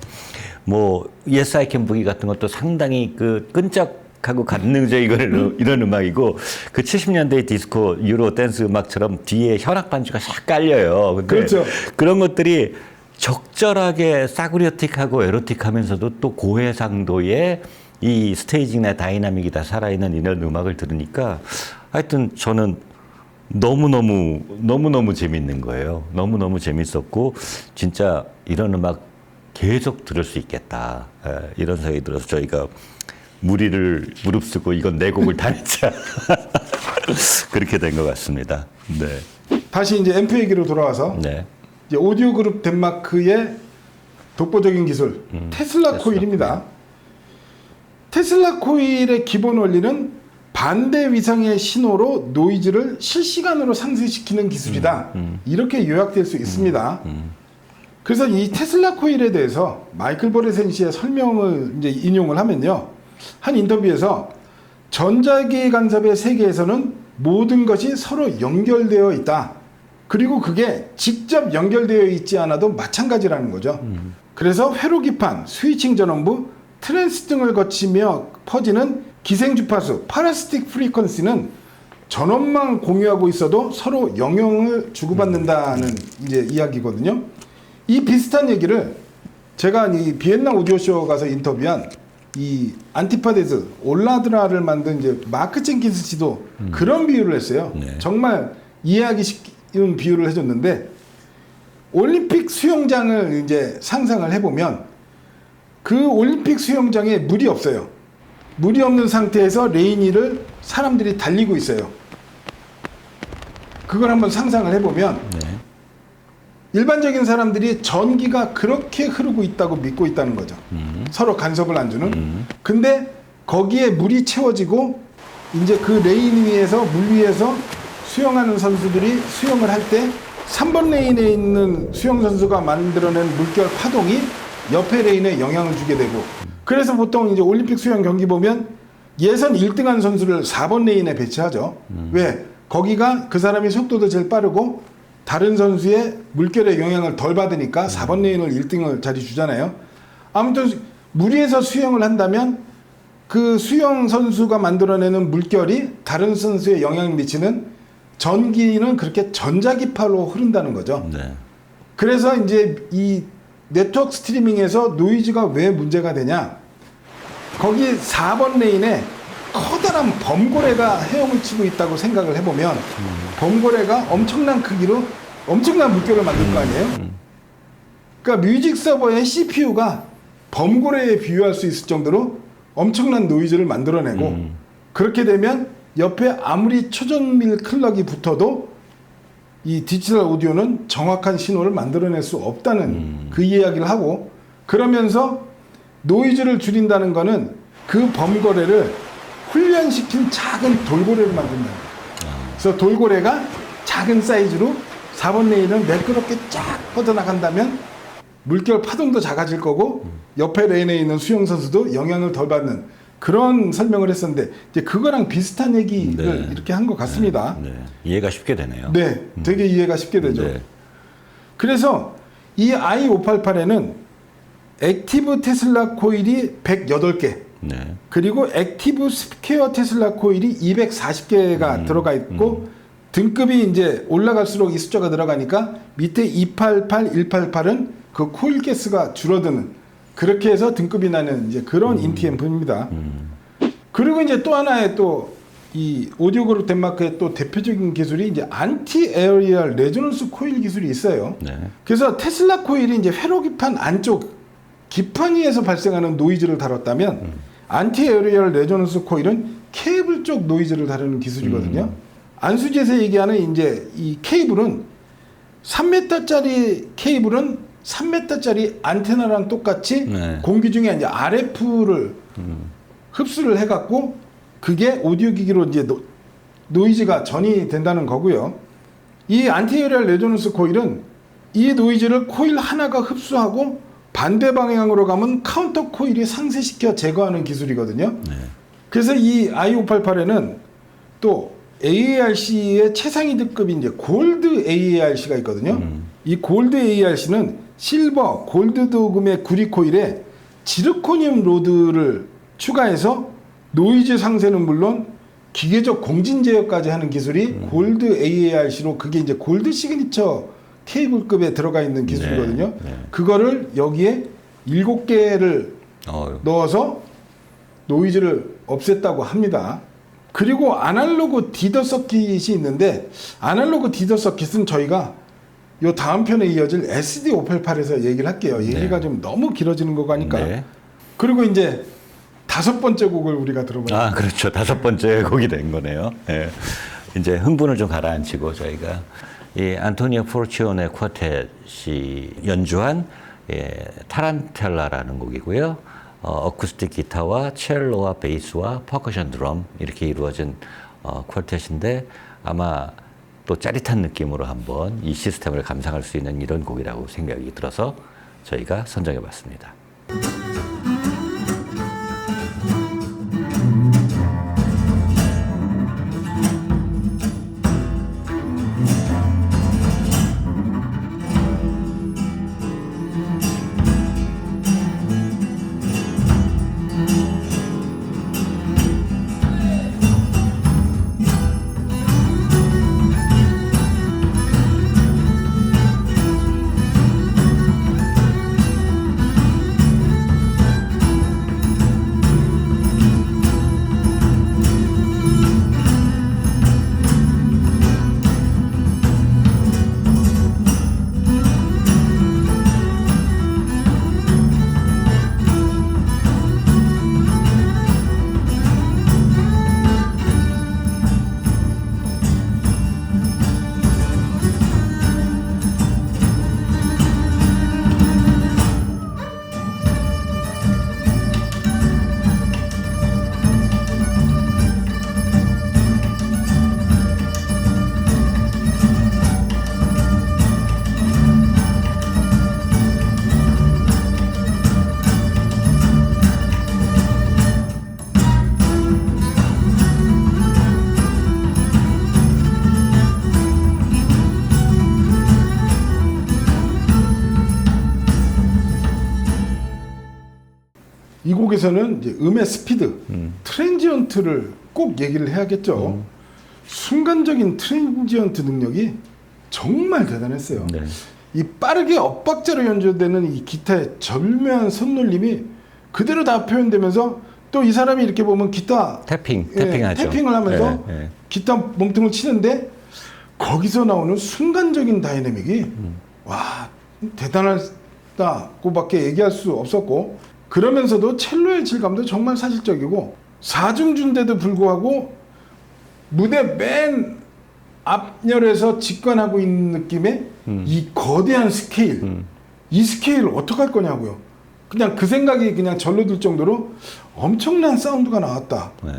뭐 Yes I Can Boogie 같은 것도 상당히 그 끈적하고 간능적이고 이런 음악이고 그 70년대 디스코 유로 댄스 음악처럼 뒤에 현악 반주가 싹 깔려요. 근데 그렇죠. 그런 것들이 적절하게 싸구려틱하고 에로틱하면서도 또 고해상도의 이 스테이징이나 다이나믹이 다 살아있는 이런 음악을 들으니까 하여튼 저는 너무너무 재밌는 거예요. 너무너무 재밌었고 진짜 이런 음악 계속 들을 수 있겠다. 이런 생각이 들어서 저희가 무리를 무릅쓰고 이건 내 곡을 다 했자. 그렇게 된 것 같습니다. 네. 다시 이제 앰프 얘기로 돌아와서 네. 이제 오디오 그룹 덴마크의 독보적인 기술 테슬라 코일입니다. 테슬라 코일의 기본 원리는 반대 위상의 신호로 노이즈를 실시간으로 상쇄시키는 기술이다. 이렇게 요약될 수 있습니다. 그래서 이 테슬라 코일에 대해서 마이클 보레센 씨의 설명을 이제 인용을 하면요. 한 인터뷰에서 전자기기 간섭의 세계에서는 모든 것이 서로 연결되어 있다. 그리고 그게 직접 연결되어 있지 않아도 마찬가지라는 거죠. 그래서 회로기판, 스위칭 전원부, 트랜스 등을 거치며 퍼지는 기생주파수, 파라시틱 프리퀀시는 전원만 공유하고 있어도 서로 영향을 주고받는다는 이제 이야기거든요. 이 비슷한 얘기를 제가 이 비엔나 오디오쇼 가서 인터뷰한 이 안티파데스 올라드라를 만든 이제 마크 젠킨스 씨도 그런 비유를 했어요. 네. 정말 이해하기 쉬운 비유를 해줬는데 올림픽 수영장을 이제 상상을 해보면 그 올림픽 수영장에 물이 없어요. 물이 없는 상태에서 레이니를 사람들이 달리고 있어요. 그걸 한번 상상을 해보면 네. 일반적인 사람들이 전기가 그렇게 흐르고 있다고 믿고 있다는 거죠. 서로 간섭을 안 주는. 근데 거기에 물이 채워지고 이제 그 레인 위에서 물 위에서 수영하는 선수들이 수영을 할 때 3번 레인에 있는 수영 선수가 만들어낸 물결 파동이 옆에 레인에 영향을 주게 되고 그래서 보통 이제 올림픽 수영 경기 보면 예선 1등한 선수를 4번 레인에 배치하죠. 왜? 거기가 그 사람이 속도도 제일 빠르고 다른 선수의 물결의 영향을 덜 받으니까 4번 레인을 1등을 자리 주잖아요. 아무튼 물 위에서 수영을 한다면 그 수영 선수가 만들어내는 물결이 다른 선수에 영향을 미치는 전기는 그렇게 전자기파로 흐른다는 거죠. 네. 그래서 이제 이 네트워크 스트리밍에서 노이즈가 왜 문제가 되냐? 거기 4번 레인에 커다란 범고래가 헤엄을 치고 있다고 생각을 해보면 범고래가 엄청난 크기로 엄청난 물결을 만들 거 아니에요? 그러니까 뮤직 서버의 CPU가 범고래에 비유할 수 있을 정도로 엄청난 노이즈를 만들어내고 그렇게 되면 옆에 아무리 초전밀 클럭이 붙어도 이 디지털 오디오는 정확한 신호를 만들어낼 수 없다는 그 이야기를 하고 그러면서 노이즈를 줄인다는 거는 그 범고래를 훈련시킨 작은 돌고래를 만든다는 거예요. 그래서 돌고래가 작은 사이즈로 4번 레인을 매끄럽게 쫙 뻗어나간다면 물결 파동도 작아질 거고 옆에 레인에 있는 수영 선수도 영향을 덜 받는 그런 설명을 했었는데 이제 그거랑 비슷한 얘기를 네. 이렇게 한 것 같습니다. 네. 이해가 쉽게 되네요. 네, 되게 이해가 쉽게 되죠. 네. 그래서 이 i588에는 액티브 테슬라 코일이 108개, 네. 그리고 액티브 스퀘어 테슬라 코일이 240개가 들어가 있고 등급이 이제 올라갈수록 이 숫자가 들어가니까 밑에 288, 188은 그 코일 개수가 줄어드는 그렇게 해서 등급이 나는 이제 그런 인티 앰프입니다. 그리고 이제 또 하나의 또 이 오디오 그룹 덴마크의 또 대표적인 기술이 이제 안티 에어리얼 레조넌스 코일 기술이 있어요. 네. 그래서 테슬라 코일이 이제 회로기판 안쪽 기판 위에서 발생하는 노이즈를 다뤘다면 안티 에어리얼 레조넌스 코일은 케이블 쪽 노이즈를 다루는 기술이거든요. 안수지에서 얘기하는 이제 이 케이블은 3m짜리 케이블은 3m짜리 안테나랑 똑같이 네. 공기 중에 이제 RF를 흡수를 해갖고 그게 오디오 기기로 이제 노이즈가 전이 된다는 거고요. 이 안티에어리얼 레조넌스 코일은 이 노이즈를 코일 하나가 흡수하고 반대 방향으로 가면 카운터 코일이 상쇄시켜 제거하는 기술이거든요. 네. 그래서 이 i588에는 또 AARC의 최상위 등급이 이제 골드 AARC가 있거든요. 이 골드 AARC는 실버, 골드 도금의 구리 코일에 지르코늄 로드를 추가해서 노이즈 상쇄는 물론 기계적 공진 제어까지 하는 기술이 골드 AARC로 그게 이제 골드 시그니처 케이블급에 들어가 있는 기술이거든요. 네. 그거를 여기에 7개를 넣어서 노이즈를 없앴다고 합니다. 그리고 아날로그 디더 서킷이 있는데 아날로그 디더 서킷은 저희가 요 다음 편에 이어질 SD588에서 얘기를 할게요. 얘기가 좀 너무 길어지는 거 가니까. 네. 그리고 이제 5번째 곡을 우리가 들어보죠. 아, 그렇죠. 5번째 곡이 된 거네요. 예. 이제 흥분을 좀 가라앉히고 저희가 이 안토니오 포르치오네 쿼텟이 연주한 타란텔라라는 곡이고요. 어쿠스틱 기타와 첼로와 베이스와 퍼커션 드럼 이렇게 이루어진 쿼텟인데 아마 또 짜릿한 느낌으로 한번 이 시스템을 감상할 수 있는 이런 곡이라고 생각이 들어서 저희가 선정해 봤습니다. 이 곡에서는 이제 음의 스피드, 트랜지언트를 꼭 얘기를 해야겠죠. 순간적인 트랜지언트 능력이 정말 대단했어요. 네. 이 빠르게 엇박자로 연주되는 이 기타의 절묘한 손놀림이 그대로 다 표현되면서 또 이 사람이 이렇게 보면 기타 태핑하죠. 태핑을 하면서 네. 기타 몸통을 치는데 거기서 나오는 순간적인 다이내믹이 와 대단하다고밖에 얘기할 수 없었고 그러면서도 첼로의 질감도 정말 사실적이고 사중주인데도 불구하고 무대 맨 앞열에서 직관하고 있는 느낌의 이 거대한 스케일 이 스케일을 어떻게 할 거냐고요. 그냥 그 생각이 그냥 절로 들 정도로 엄청난 사운드가 나왔다. 네.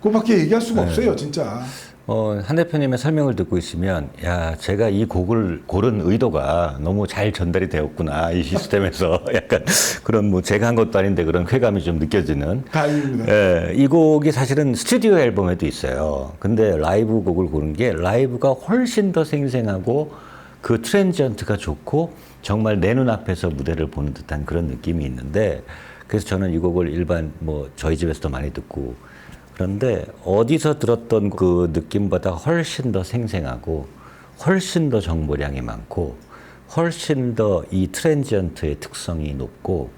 그거밖에 얘기할 수가 없어요 진짜. 한 대표님의 설명을 듣고 있으면 야 제가 이 곡을 고른 의도가 너무 잘 전달이 되었구나 이 시스템에서 약간 그런 뭐 제가 한 것도 아닌데 그런 쾌감이 좀 느껴지는 다행입니다. 예, 이 곡이 사실은 스튜디오 앨범에도 있어요. 근데 라이브 곡을 고른 게 라이브가 훨씬 더 생생하고 그 트랜지언트가 좋고 정말 내 눈앞에서 무대를 보는 듯한 그런 느낌이 있는데 그래서 저는 이 곡을 일반 뭐 저희 집에서도 많이 듣고 그런데 어디서 들었던 그 느낌보다 훨씬 더 생생하고 훨씬 더 정보량이 많고 훨씬 더 이 트랜지언트의 특성이 높고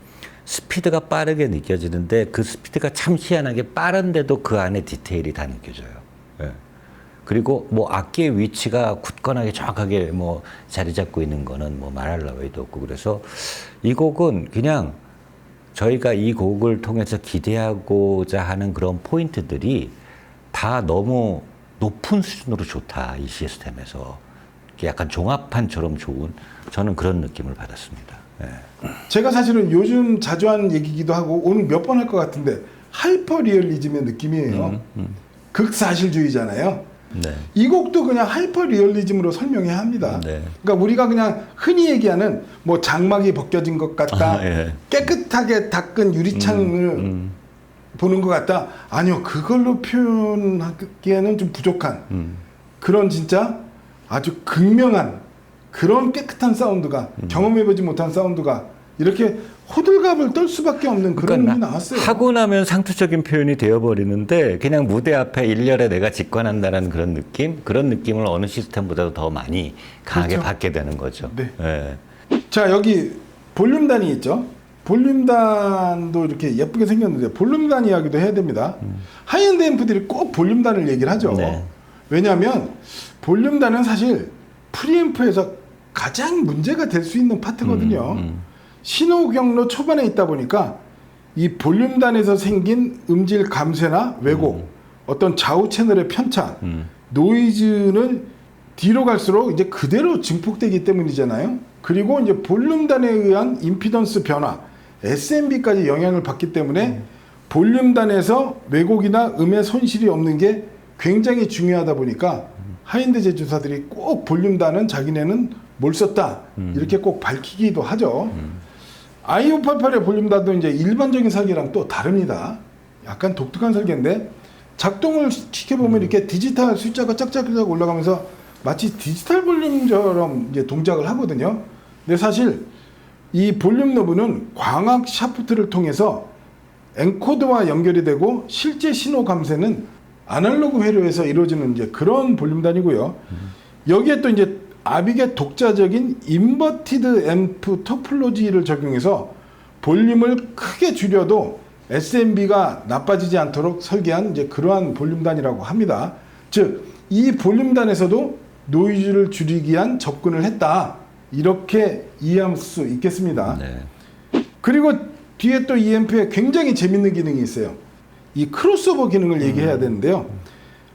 스피드가 빠르게 느껴지는데 그 스피드가 참 희한하게 빠른데도 그 안에 디테일이 다 느껴져요. 예. 그리고 뭐 악기의 위치가 굳건하게 정확하게 뭐 자리 잡고 있는 거는 뭐 말할 나위도 없고 그래서 이 곡은 그냥 저희가 이 곡을 통해서 기대하고자 하는 그런 포인트들이 다 너무 높은 수준으로 좋다. 이 시스템에서. 약간 종합판처럼 좋은 저는 그런 느낌을 받았습니다. 네. 제가 사실은 요즘 자주 하는 얘기기도 하고 오늘 몇 번 할 것 같은데 하이퍼 리얼리즘의 느낌이에요. 극사실주의잖아요. 네. 이 곡도 그냥 하이퍼 리얼리즘으로 설명해야 합니다. 네. 그러니까 우리가 그냥 흔히 얘기하는 뭐 장막이 벗겨진 것 같다, 예. 깨끗하게 닦은 유리창을 보는 것 같다. 아니요, 그걸로 표현하기에는 좀 부족한 그런 진짜 아주 극명한 그런 깨끗한 사운드가 경험해보지 못한 사운드가 이렇게 호들갑을 떨 수밖에 없는 그런 음이 나왔어요. 하고 나면 상투적인 표현이 되어버리는데 그냥 무대 앞에 일렬에 내가 직관한다는 그런 느낌? 그런 느낌을 어느 시스템보다도 더 많이 강하게 그렇죠. 받게 되는 거죠. 네. 예. 자, 여기 볼륨단이 있죠. 볼륨단도 이렇게 예쁘게 생겼는데 볼륨단 이야기도 해야 됩니다. 하이엔드 앰프들이 꼭 볼륨단을 얘기를 하죠. 네. 왜냐하면 볼륨단은 사실 프리앰프에서 가장 문제가 될 수 있는 파트거든요. 신호 경로 초반에 있다 보니까 이 볼륨단에서 생긴 음질 감쇄나 왜곡, 어떤 좌우 채널의 편차, 노이즈는 뒤로 갈수록 이제 그대로 증폭되기 때문이잖아요. 그리고 이제 볼륨단에 의한 임피던스 변화, SMB까지 영향을 받기 때문에 볼륨단에서 왜곡이나 음의 손실이 없는 게 굉장히 중요하다 보니까 하이엔드 제조사들이 꼭 볼륨단은 자기네는 뭘 썼다 이렇게 꼭 밝히기도 하죠. i588의 볼륨단도 이제 일반적인 설계랑 또 다릅니다. 약간 독특한 설계인데 작동을 시켜보면 이렇게 디지털 숫자가 짝짝짝 올라가면서 마치 디지털 볼륨처럼 이제 동작을 하거든요. 근데 사실 이 볼륨 노브는 광학 샤프트를 통해서 엔코더와 연결이 되고 실제 신호 감쇄는 아날로그 회로에서 이루어지는 이제 그런 볼륨단이고요. 여기에 또 이제 아빅의 독자적인 인버티드 앰프 토폴로지를 적용해서 볼륨을 크게 줄여도 SMB가 나빠지지 않도록 설계한 이제 그러한 볼륨단이라고 합니다. 즉, 이 볼륨단에서도 노이즈를 줄이기 위한 접근을 했다. 이렇게 이해할 수 있겠습니다. 네. 그리고 뒤에 또 이 앰프에 굉장히 재밌는 기능이 있어요. 이 크로스오버 기능을 얘기해야 되는데요.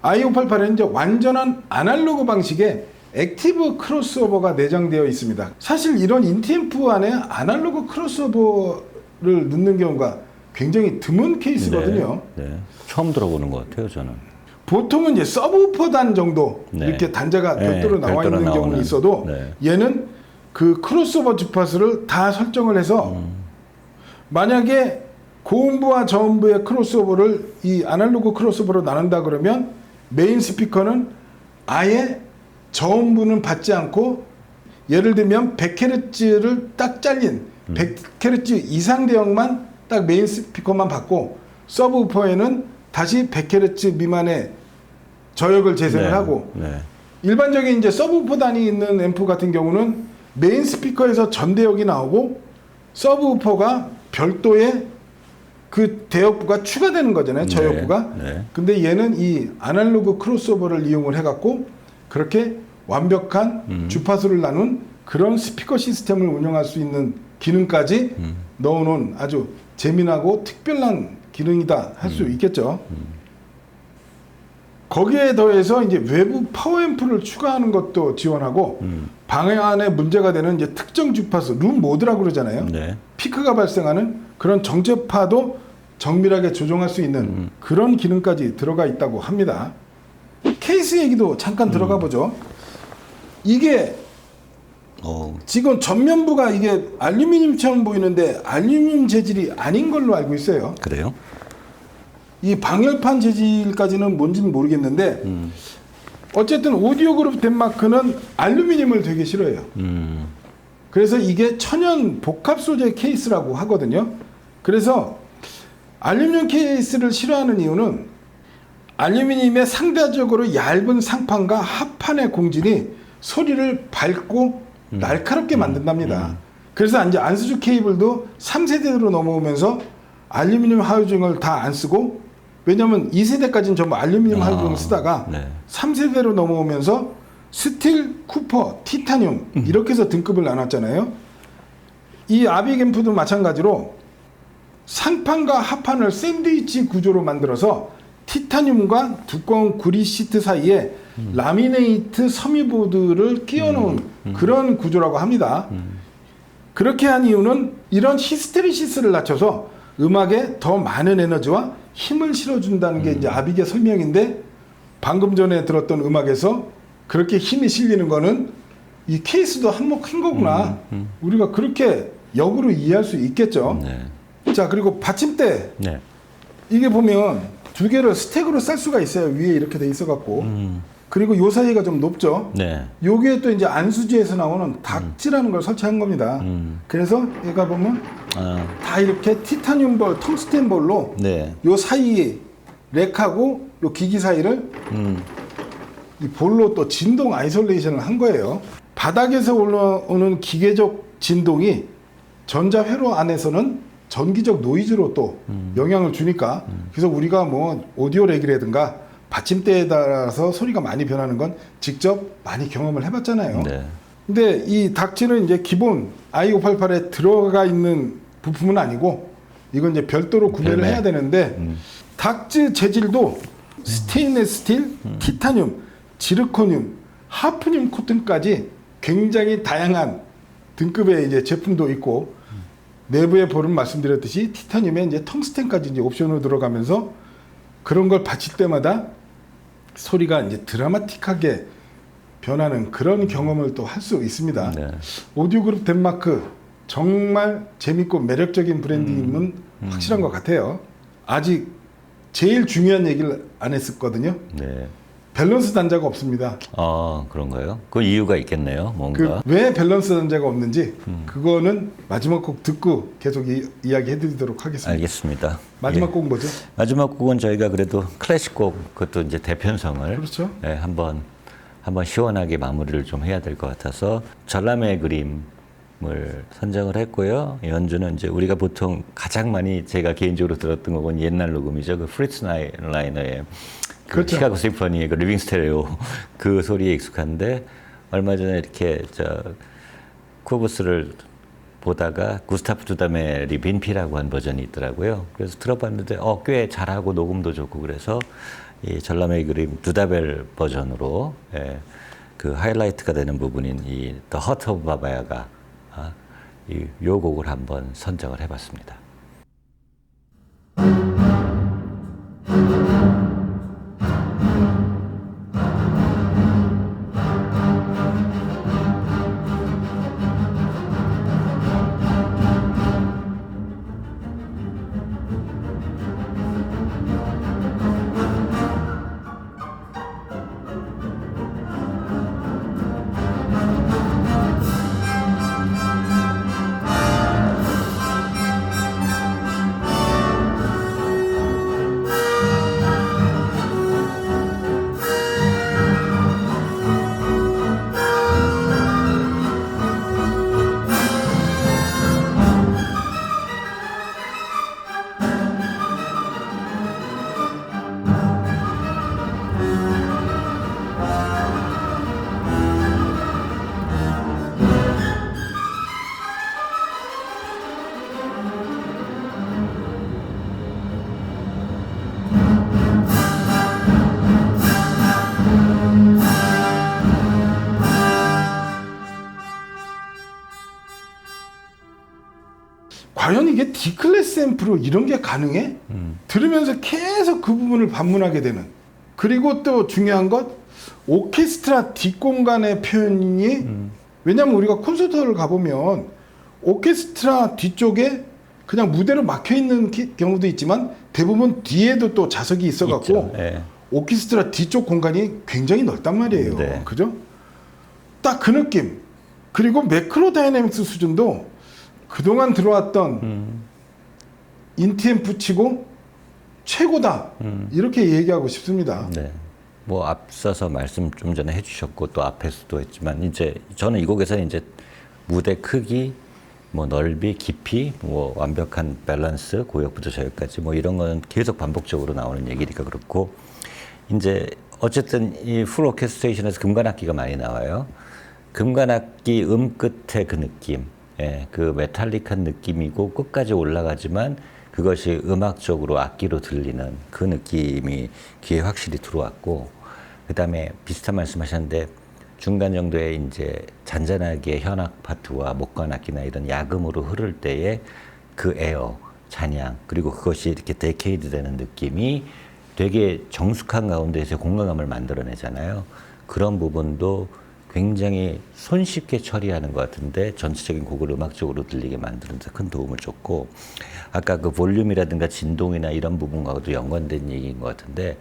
i588에는 이제 완전한 아날로그 방식의 액티브 크로스오버가 내장되어 있습니다. 사실 이런 인티앰프 안에 아날로그 크로스오버를 넣는 경우가 굉장히 드문 케이스거든요. 네. 네. 처음 들어보는 것 같아요, 저는. 보통은 이제 서브우퍼단 정도 네. 이렇게 단자가 네, 별도로 나와 별도로 있는 경우는 나오는. 있어도 네. 얘는 그 크로스오버 주파수를 다 설정을 해서 만약에 고음부와 저음부의 크로스오버를 이 아날로그 크로스오버로 나눈다 그러면 메인 스피커는 아예 저음부는 받지 않고 예를 들면 100Hz를 딱 잘린 100Hz 이상 대역만 딱 메인 스피커만 받고 서브우퍼에는 다시 100Hz 미만의 저역을 재생을 네. 하고 네. 일반적인 이제 서브우퍼단이 있는 앰프 같은 경우는 메인 스피커에서 전대역이 나오고 서브우퍼가 별도의 그 대역부가 추가되는 거잖아요. 저역부가. 네. 근데 얘는 이 아날로그 크로스오버를 이용을 해갖고 그렇게 완벽한 주파수를 나눈 그런 스피커 시스템을 운영할 수 있는 기능까지 넣어놓은 아주 재미나고 특별한 기능이다 할 수 있겠죠. 거기에 더해서 이제 외부 파워앰프를 추가하는 것도 지원하고 방해안에 문제가 되는 이제 특정 주파수, 룸 모드라고 그러잖아요. 네. 피크가 발생하는 그런 정제파도 정밀하게 조정할 수 있는 그런 기능까지 들어가 있다고 합니다. 케이스 얘기도 잠깐 들어가 보죠. 이게 지금 전면부가 이게 알루미늄처럼 보이는데 알루미늄 재질이 아닌 걸로 알고 있어요. 그래요? 이 방열판 재질까지는 뭔지는 모르겠는데 어쨌든 오디오 그룹 덴마크는 알루미늄을 되게 싫어해요. 그래서 이게 천연 복합 소재 케이스라고 하거든요. 그래서 알루미늄 케이스를 싫어하는 이유는 알루미늄의 상대적으로 얇은 상판과 하판의 공질이 소리를 밝고 날카롭게 만든답니다. 그래서 이제 안수주 케이블도 3세대로 넘어오면서 알루미늄 하우징을 다 안 쓰고 왜냐면 2세대까지는 전부 알루미늄 하우징을 쓰다가 네. 3세대로 넘어오면서 스틸, 쿠퍼, 티타늄 이렇게 해서 등급을 나눴잖아요. 이 아빅 앰프도 마찬가지로 상판과 하판을 샌드위치 구조로 만들어서 티타늄과 두꺼운 구리 시트 사이에 라미네이트 섬유보드를 끼워놓은 그런 구조라고 합니다. 그렇게 한 이유는 이런 히스테리시스를 낮춰서 음악에 더 많은 에너지와 힘을 실어준다는 게 이제 아빅의 설명인데 방금 전에 들었던 음악에서 그렇게 힘이 실리는 거는 이 케이스도 한몫한 거구나. 우리가 그렇게 역으로 이해할 수 있겠죠. 네. 자, 그리고 받침대. 네. 이게 보면 두 개를 스택으로 쌀 수가 있어요. 위에 이렇게 돼 있어 갖고. 그리고 요 사이가 좀 높죠. 네. 요게 또 이제 안수지에서 나오는 닥지라는 걸 설치한 겁니다. 그래서 얘가 보면 아, 다 이렇게 티타늄 볼, 텅스텐 볼로 네. 요 사이 렉하고 요 기기 사이를 이 볼로 또 진동 아이솔레이션을 한 거예요. 바닥에서 올라오는 기계적 진동이 전자회로 안에서는 전기적 노이즈로 또 영향을 주니까 그래서 우리가 뭐 오디오 렉이라든가 받침대에 따라서 소리가 많이 변하는 건 직접 많이 경험을 해봤잖아요. 네. 근데 이 닥치는 이제 기본 i588에 들어가 있는 부품은 아니고 이건 이제 별도로 구매를 별매. 해야 되는데 닥츠 재질도 스테인리스 스틸, 티타늄, 지르코늄, 하프늄 코튼까지 굉장히 다양한 등급의 이제 제품도 있고 내부에 볼은 말씀드렸듯이 티타늄에 이제 텅스텐까지 이제 옵션으로 들어가면서 그런 걸 받칠 때마다 소리가 이제 드라마틱하게 변하는 그런 경험을 또 할 수 있습니다. 네. 오디오 그룹 덴마크 정말 재밌고 매력적인 브랜딩은 확실한 것 같아요. 아직 제일 중요한 얘기를 안 했었거든요. 네. 밸런스 단자가 없습니다. 그런가요? 그 이유가 있겠네요. 뭔가. 왜 밸런스 단자가 없는지 그거는 마지막 곡 듣고 계속 이야기 해드리도록 하겠습니다. 알겠습니다. 마지막 예. 곡은 뭐죠? 마지막 곡은 저희가 그래도 클래식곡 그것도 이제 대편성을 그렇죠. 예, 한번 시원하게 마무리를 좀 해야 될 것 같아서 전람회 그림을 선정을 했고요. 연주는 이제 우리가 보통 가장 많이 제가 개인적으로 들었던 곡은 옛날 녹음이죠. 그 프리츠 라이너의 그 그렇죠. 시카고 심포니의 그 리빙 스테레오 그 소리에 익숙한데 얼마 전에 이렇게 쿠브스를 보다가 구스타프 두다메리 빈피라고 한 버전이 있더라고요. 그래서 들어봤는데 꽤 잘하고 녹음도 좋고 그래서 이 전람회 그림 두다벨 버전으로 그 하이라이트가 되는 부분인 이 The Heart of Baba야가 요 곡을 한번 선정을 해봤습니다. 과연 이게 D클래스 앰프로 이런 게 가능해? 들으면서 계속 그 부분을 반문하게 되는. 그리고 또 중요한 것 오케스트라 뒷공간의 표현이 왜냐하면 우리가 콘서트를 가보면 오케스트라 뒤쪽에 그냥 무대로 막혀 있는 경우도 있지만 대부분 뒤에도 또 좌석이 있어갖고 예. 오케스트라 뒤쪽 공간이 굉장히 넓단 말이에요. 네. 그죠? 딱 그 느낌. 그리고 매크로 다이내믹스 수준도 그동안 들어왔던 인티앰프 치고 최고다. 이렇게 얘기하고 싶습니다. 네. 뭐 앞서서 말씀 좀 전에 해주셨고 또 앞에서도 했지만 이제 저는 이 곡에서 이제 무대 크기, 뭐 넓이, 깊이, 뭐 완벽한 밸런스, 고역부터 저역까지 뭐 이런 거는 계속 반복적으로 나오는 얘기니까 그렇고 이제 어쨌든 이 풀 오케스트레이션에서 금관악기가 많이 나와요. 금관악기 끝에 그 느낌, 그 메탈릭한 느낌이고 끝까지 올라가지만 그것이 음악적으로 악기로 들리는 그 느낌이 귀에 확실히 들어왔고, 그 다음에 비슷한 말씀하셨는데 중간 정도에 이제 잔잔하게 현악 파트와 목관악기나 이런 야금으로 흐를 때의 그 에어, 잔향, 그리고 그것이 이렇게 데케이드 되는 느낌이 되게 정숙한 가운데서 공간감을 만들어내잖아요. 그런 부분도 굉장히 손쉽게 처리하는 것 같은데 전체적인 곡을 음악적으로 들리게 만드는 데 큰 도움을 줬고, 아까 그 볼륨이라든가 진동이나 이런 부분과도 연관된 얘기인 것 같은데,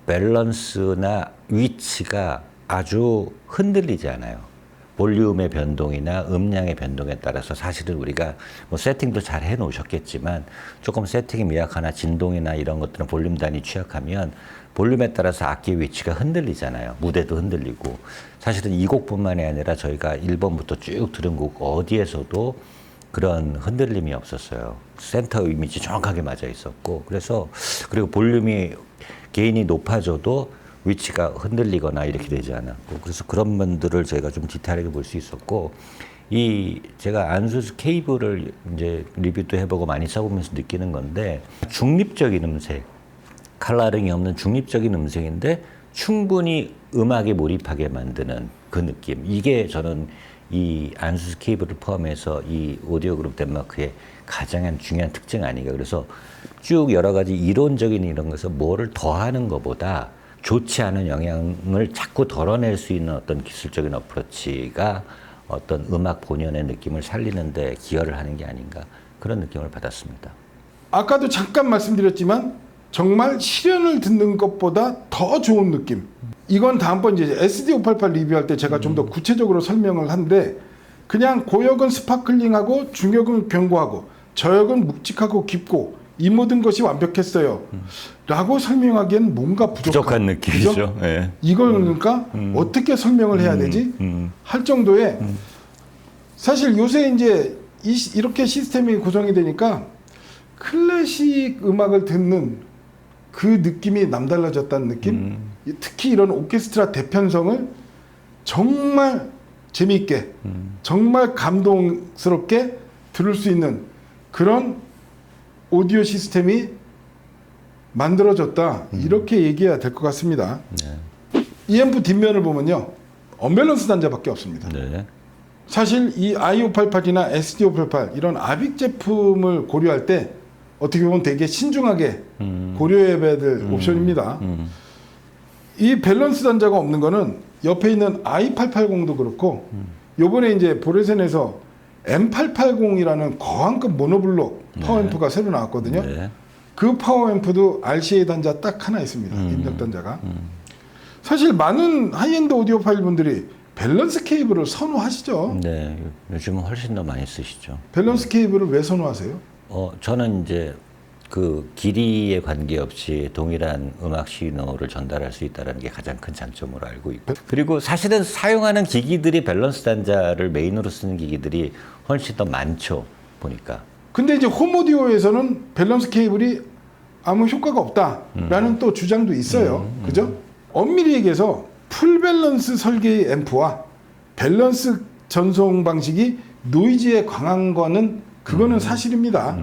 밸런스나 위치가 아주 흔들리지 않아요. 볼륨의 변동이나 음량의 변동에 따라서 사실은 우리가 뭐 세팅도 잘 해놓으셨겠지만 조금 세팅이 미약하나 진동이나 이런 것들은 볼륨 단위 취약하면 볼륨에 따라서 악기 위치가 흔들리잖아요. 무대도 흔들리고. 사실은 이 곡뿐만이 아니라 저희가 1번부터 쭉 들은 곡 어디에서도 그런 흔들림이 없었어요. 센터 이미지 정확하게 맞아 있었고, 그래서 그리고 볼륨이 게인이 높아져도 위치가 흔들리거나 이렇게 되지 않았고, 그래서 그런 분들을 저희가 좀 디테일하게 볼 수 있었고, 이 제가 안수스 케이블을 이제 리뷰도 해보고 많이 써보면서 느끼는 건데, 중립적인 음색, 칼라링이 없는 중립적인 음색인데 충분히 음악에 몰입하게 만드는 그 느낌, 이게 저는 이 안수스 케이블을 포함해서 이 오디오 그룹 덴마크의 가장 중요한 특징 아닌가. 그래서 쭉 여러 가지 이론적인 이런 것을 뭐를 더하는 것보다 좋지 않은 영향을 자꾸 덜어낼 수 있는 어떤 기술적인 어프로치가 어떤 음악 본연의 느낌을 살리는 데 기여를 하는 게 아닌가, 그런 느낌을 받았습니다. 아까도 잠깐 말씀드렸지만 정말 실연을 듣는 것보다 더 좋은 느낌. 이건 다음번 이제 SD588 리뷰할 때 제가 좀 더 구체적으로 설명을 한데, 그냥 고역은 스파클링하고 중역은 견고하고 저역은 묵직하고 깊고 이 모든 것이 완벽했어요 라고 설명하기엔 뭔가 부족한 느낌이죠. 네. 이걸 그러니까 어떻게 설명을 해야 되지? 할 정도의 사실 요새 이제 이렇게 시스템이 구성이 되니까 클래식 음악을 듣는 그 느낌이 남달라졌다는 느낌? 특히 이런 오케스트라 대편성을 정말 재미있게 정말 감동스럽게 들을 수 있는 그런 오디오 시스템이 만들어졌다, 이렇게 얘기해야 될 것 같습니다. 네. 이 앰프 뒷면을 보면요, 언밸런스 단자밖에 없습니다. 네. 사실 이 i588이나 SD588 이런 아빅 제품을 고려할 때 어떻게 보면 되게 신중하게 고려해야 될 옵션입니다. 이 밸런스 단자가 없는 거는 옆에 있는 i880도 그렇고, 요번에 이제 보레센에서 M880이라는 거항급 모노블록 파워앰프가 새로 나왔거든요. 네. 그 파워앰프도 RCA 단자 딱 하나 있습니다. 입력 단자가. 사실 많은 하이엔드 오디오 파일 분들이 밸런스 케이블을 선호하시죠. 네, 요즘은 훨씬 더 많이 쓰시죠. 밸런스 케이블을 왜 선호하세요? 저는 이제 그 길이에 관계없이 동일한 음악 신호를 전달할 수 있다는 게 가장 큰 장점으로 알고 있고, 그리고 사실은 사용하는 기기들이 밸런스 단자를 메인으로 쓰는 기기들이 훨씬 더 많죠, 보니까. 근데 이제 홈오디오에서는 밸런스 케이블이 아무 효과가 없다라는 또 주장도 있어요. 그죠? 엄밀히 얘기해서 풀 밸런스 설계의 앰프와 밸런스 전송 방식이 노이즈에 강한 거는 그거는 사실입니다.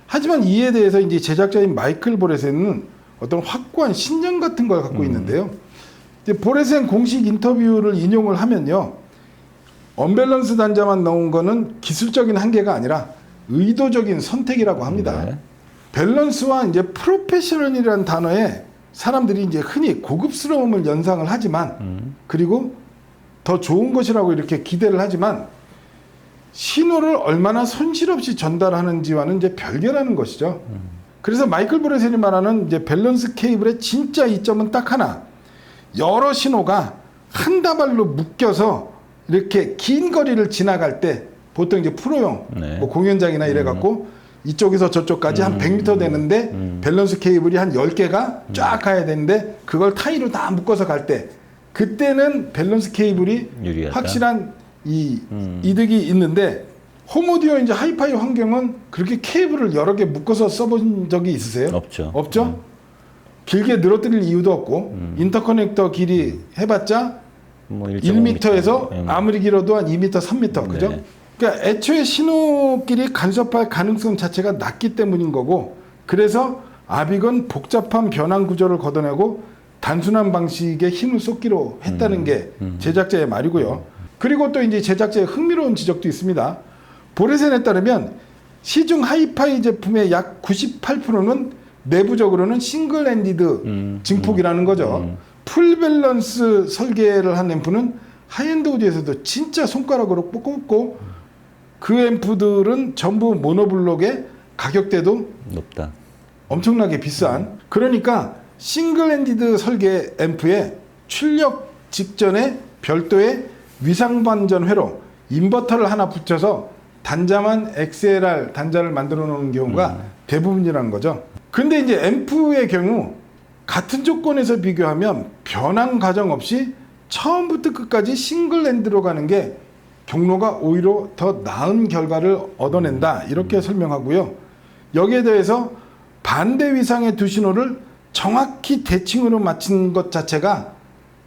하지만 이에 대해서 이제 제작자인 마이클 보레센은 어떤 확고한 신념 같은 걸 갖고 있는데요. 이제 보레센 공식 인터뷰를 인용을 하면요, 언밸런스 단자만 넣은 거는 기술적인 한계가 아니라 의도적인 선택이라고 합니다. 네. 밸런스와 이제 프로페셔널이라는 단어에 사람들이 이제 흔히 고급스러움을 연상을 하지만, 그리고 더 좋은 것이라고 이렇게 기대를 하지만, 신호를 얼마나 손실 없이 전달하는지와는 이제 별개라는 것이죠. 그래서 마이클 보레센이 말하는 이제 밸런스 케이블의 진짜 이점은 딱 하나, 여러 신호가 한 다발로 묶여서 이렇게 긴 거리를 지나갈 때, 보통 이제 프로용 네. 뭐 공연장이나 이래 갖고 이쪽에서 저쪽까지 한 100m 되는데 밸런스 케이블이 한 10개가 쫙 가야 되는데 그걸 타이로 다 묶어서 갈 때, 그때는 밸런스 케이블이 유리하다. 확실한 이득이 있는데, 홈오디오 이제 하이파이 환경은 그렇게 케이블을 여러 개 묶어서 써본 적이 있으세요? 없죠. 없죠? 길게 늘어뜨릴 이유도 없고, 인터커넥터 길이 해봤자 뭐 1m에서 네. 아무리 길어도 한 2m, 3m, 그죠? 네. 그러니까 애초에 신호끼리 간섭할 가능성 자체가 낮기 때문인 거고, 그래서 아빅은 복잡한 변환 구조를 걷어내고 단순한 방식의 힘을 쏟기로 했다는 게 제작자의 말이고요. 그리고 또 이제 제작자의 흥미로운 지적도 있습니다. 보레센에 따르면 시중 하이파이 제품의 약 98%는 내부적으로는 싱글 엔디드 증폭이라는 거죠. 풀 밸런스 설계를 한 앰프는 하이엔드 오디오에서도 진짜 손가락으로 뽑고 그 앰프들은 전부 모노블록의 가격대도 높다. 엄청나게 비싼. 그러니까 싱글 엔디드 설계 앰프에 출력 직전에 별도의 위상반전 회로 인버터를 하나 붙여서 단자만 XLR 단자를 만들어 놓는 경우가 대부분이라는 거죠. 근데 이제 앰프의 경우 같은 조건에서 비교하면 변환 과정 없이 처음부터 끝까지 싱글 엔드로 가는 게 경로가 오히려 더 나은 결과를 얻어낸다, 이렇게 설명하고요. 여기에 대해서 반대 위상의 두 신호를 정확히 대칭으로 맞춘 것 자체가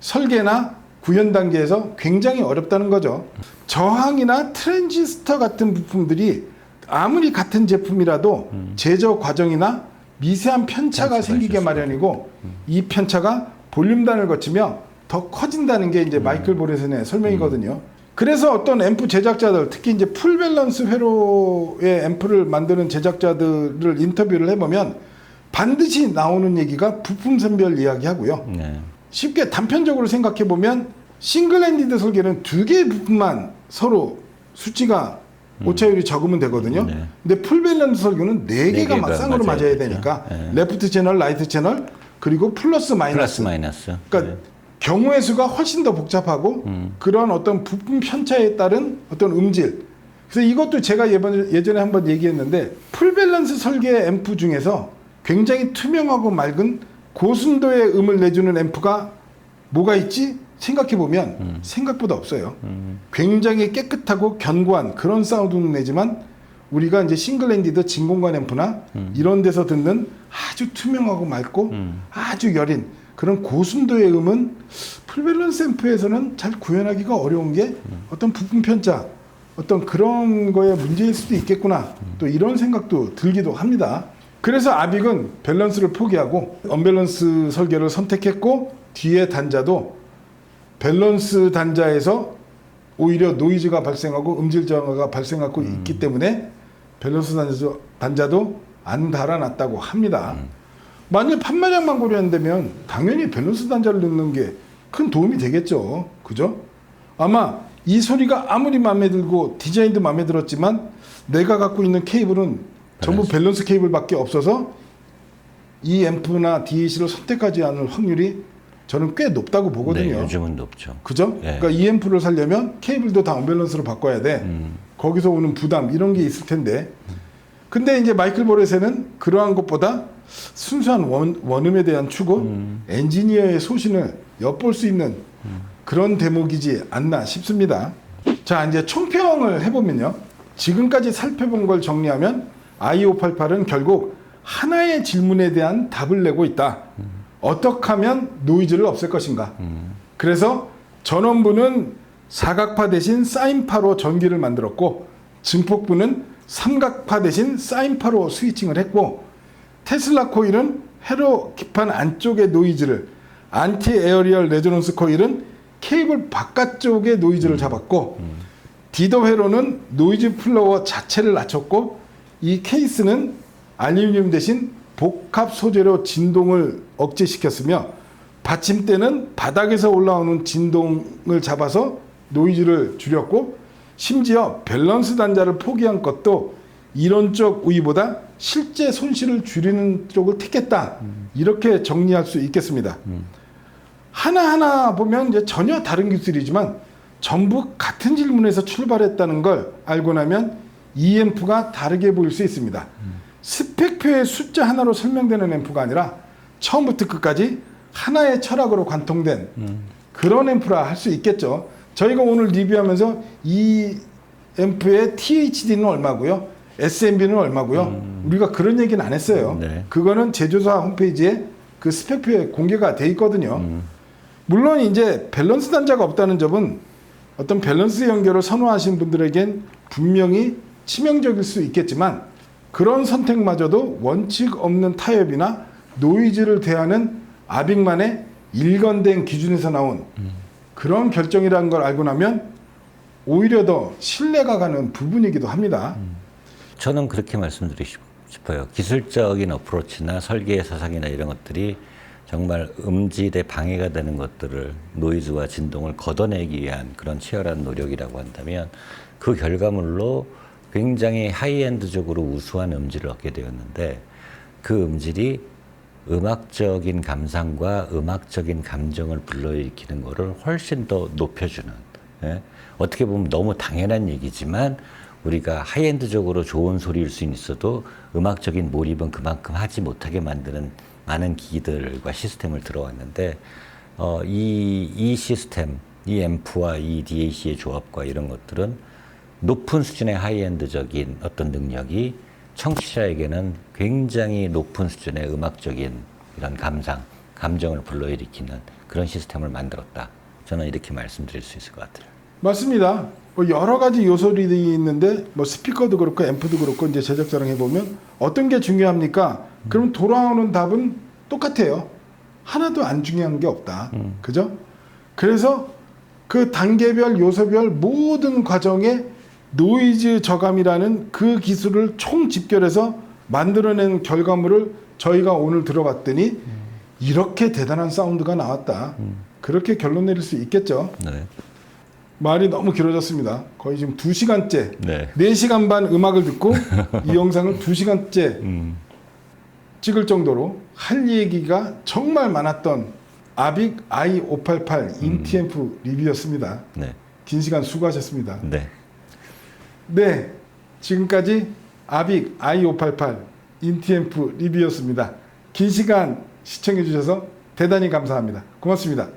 설계나 구현 단계에서 굉장히 어렵다는 거죠. 저항이나 트랜지스터 같은 부품들이 아무리 같은 제품이라도 제조 과정이나 미세한 편차가 생기게 마련이고, 이 편차가 볼륨단을 거치며 더 커진다는 게 이제 마이클 보레슨의 설명이거든요. 그래서 어떤 앰프 제작자들, 특히 이제 풀 밸런스 회로의 앰프를 만드는 제작자들을 인터뷰를 해보면 반드시 나오는 얘기가 부품 선별 이야기하고요. 네. 쉽게 단편적으로 생각해 보면 싱글 엔디드 설계는 두 개의 부품만 서로 수치가 오차율이 적으면 되거든요. 네. 근데 풀 밸런스 설계는 네 개가 개가 쌍으로 맞아야 맞아야 되죠. 되니까 네. 레프트 채널, 라이트 채널, 그리고 플러스 마이너스. 그러니까 네. 경우의 수가 훨씬 더 복잡하고 그런 어떤 부품 편차에 따른 어떤 음질. 그래서 이것도 제가 예전에 한번 얘기했는데, 풀 밸런스 설계 앰프 중에서 굉장히 투명하고 맑은 고순도의 음을 내주는 앰프가 뭐가 있지? 생각해 보면 생각보다 없어요. 굉장히 깨끗하고 견고한 그런 사운드는 내지만 우리가 이제 싱글 엔디드 진공관 앰프나 이런 데서 듣는 아주 투명하고 맑고 아주 여린 그런 고순도의 음은 풀 밸런스 앰프에서는 잘 구현하기가 어려운 게 어떤 부품 편차, 어떤 그런 거에 문제일 수도 있겠구나, 또 이런 생각도 들기도 합니다. 그래서 아빅은 밸런스를 포기하고 언밸런스 설계를 선택했고, 뒤에 단자도 밸런스 단자에서 오히려 노이즈가 발생하고 음질 저하가 발생하고 있기 때문에 밸런스 단자도 안 달아놨다고 합니다. 만일 판매량만 고려한다면 당연히 밸런스 단자를 넣는 게 큰 도움이 되겠죠. 그죠? 아마 이 소리가 아무리 마음에 들고 디자인도 마음에 들었지만 내가 갖고 있는 케이블은 전부 밸런스 케이블밖에 없어서 이 앰프나 DAC를 선택하지 않을 확률이 저는 꽤 높다고 보거든요. 네, 요즘은 높죠. 그죠? 네. 그러니까 이 앰프를 살려면 케이블도 다 언밸런스로 바꿔야 돼. 거기서 오는 부담 이런 게 있을 텐데. 근데 이제 마이클 보레스는 그러한 것보다 순수한 원음에 대한 추구, 엔지니어의 소신을 엿볼 수 있는 그런 대목이지 않나 싶습니다. 자, 이제 총평을 해보면요. 지금까지 살펴본 걸 정리하면 i588은 결국 하나의 질문에 대한 답을 내고 있다. 어떻게 하면 노이즈를 없앨 것인가? 그래서 전원부는 사각파 대신 사인파로 전기를 만들었고, 증폭부는 삼각파 대신 사인파로 스위칭을 했고, 테슬라 코일은 회로 기판 안쪽의 노이즈를, 안티 에어리얼 레조넌스 코일은 케이블 바깥쪽의 노이즈를 잡았고, 디더 회로는 노이즈 플로어 자체를 낮췄고, 이 케이스는 알루미늄 대신 복합 소재로 진동을 억제시켰으며, 받침대는 바닥에서 올라오는 진동을 잡아서 노이즈를 줄였고, 심지어 밸런스 단자를 포기한 것도 이론적 우위보다 실제 손실을 줄이는 쪽을 택했다. 이렇게 정리할 수 있겠습니다. 하나하나 보면 이제 전혀 다른 기술이지만 전부 같은 질문에서 출발했다는 걸 알고 나면 이 앰프가 다르게 보일 수 있습니다. 스펙표의 숫자 하나로 설명되는 앰프가 아니라 처음부터 끝까지 하나의 철학으로 관통된 그런 앰프라 할 수 있겠죠. 저희가 오늘 리뷰하면서 이 앰프의 THD는 얼마고요, SMB는 얼마고요, 우리가 그런 얘기는 안 했어요. 네. 그거는 제조사 홈페이지에 그 스펙표에 공개가 돼 있거든요. 물론 이제 밸런스 단자가 없다는 점은 어떤 밸런스 연결을 선호하시는 분들에겐 분명히 치명적일 수 있겠지만, 그런 선택마저도 원칙 없는 타협이나 노이즈를 대하는 아빅만의 일관된 기준에서 나온 그런 결정이라는 걸 알고 나면 오히려 더 신뢰가 가는 부분이기도 합니다. 저는 그렇게 말씀드리고 싶어요. 기술적인 어프로치나 설계의 사상이나 이런 것들이 정말 음질에 방해가 되는 것들을 노이즈와 진동을 걷어내기 위한 그런 치열한 노력이라고 한다면 그 결과물로 굉장히 하이엔드적으로 우수한 음질을 얻게 되었는데 그 음질이 음악적인 감상과 음악적인 감정을 불러일으키는 것을 훨씬 더 높여주는 예? 어떻게 보면 너무 당연한 얘기지만 우리가 하이엔드적으로 좋은 소리일 수 있어도 음악적인 몰입은 그만큼 하지 못하게 만드는 많은 기기들과 시스템을 들어왔는데 이 시스템, 이 앰프와 이 DAC의 조합과 이런 것들은 높은 수준의 하이엔드적인 어떤 능력이 청취자에게는 굉장히 높은 수준의 음악적인 이런 감정을 불러일으키는 그런 시스템을 만들었다. 저는 이렇게 말씀드릴 수 있을 것 같아요. 맞습니다. 뭐 여러 가지 요소들이 있는데 뭐 스피커도 그렇고 앰프도 그렇고 이제 제작자랑 해보면 어떤 게 중요합니까? 그럼 돌아오는 답은 똑같아요. 하나도 안 중요한 게 없다. 그죠? 그래서 그 단계별 요소별 모든 과정에 노이즈 저감이라는 그 기술을 총 집결해서 만들어낸 결과물을 저희가 오늘 들어봤더니 이렇게 대단한 사운드가 나왔다. 그렇게 결론 내릴 수 있겠죠. 네. 말이 너무 길어졌습니다. 거의 지금 2시간째, 네. 4시간 반 음악을 듣고 이 영상을 2시간째 찍을 정도로 할 얘기가 정말 많았던 아빅 i588 인티앰프 리뷰였습니다. 네. 긴 시간 수고하셨습니다. 네. 네, 지금까지 아빅 i588 인티앰프 리뷰였습니다. 긴 시간 시청해 주셔서 대단히 감사합니다. 고맙습니다.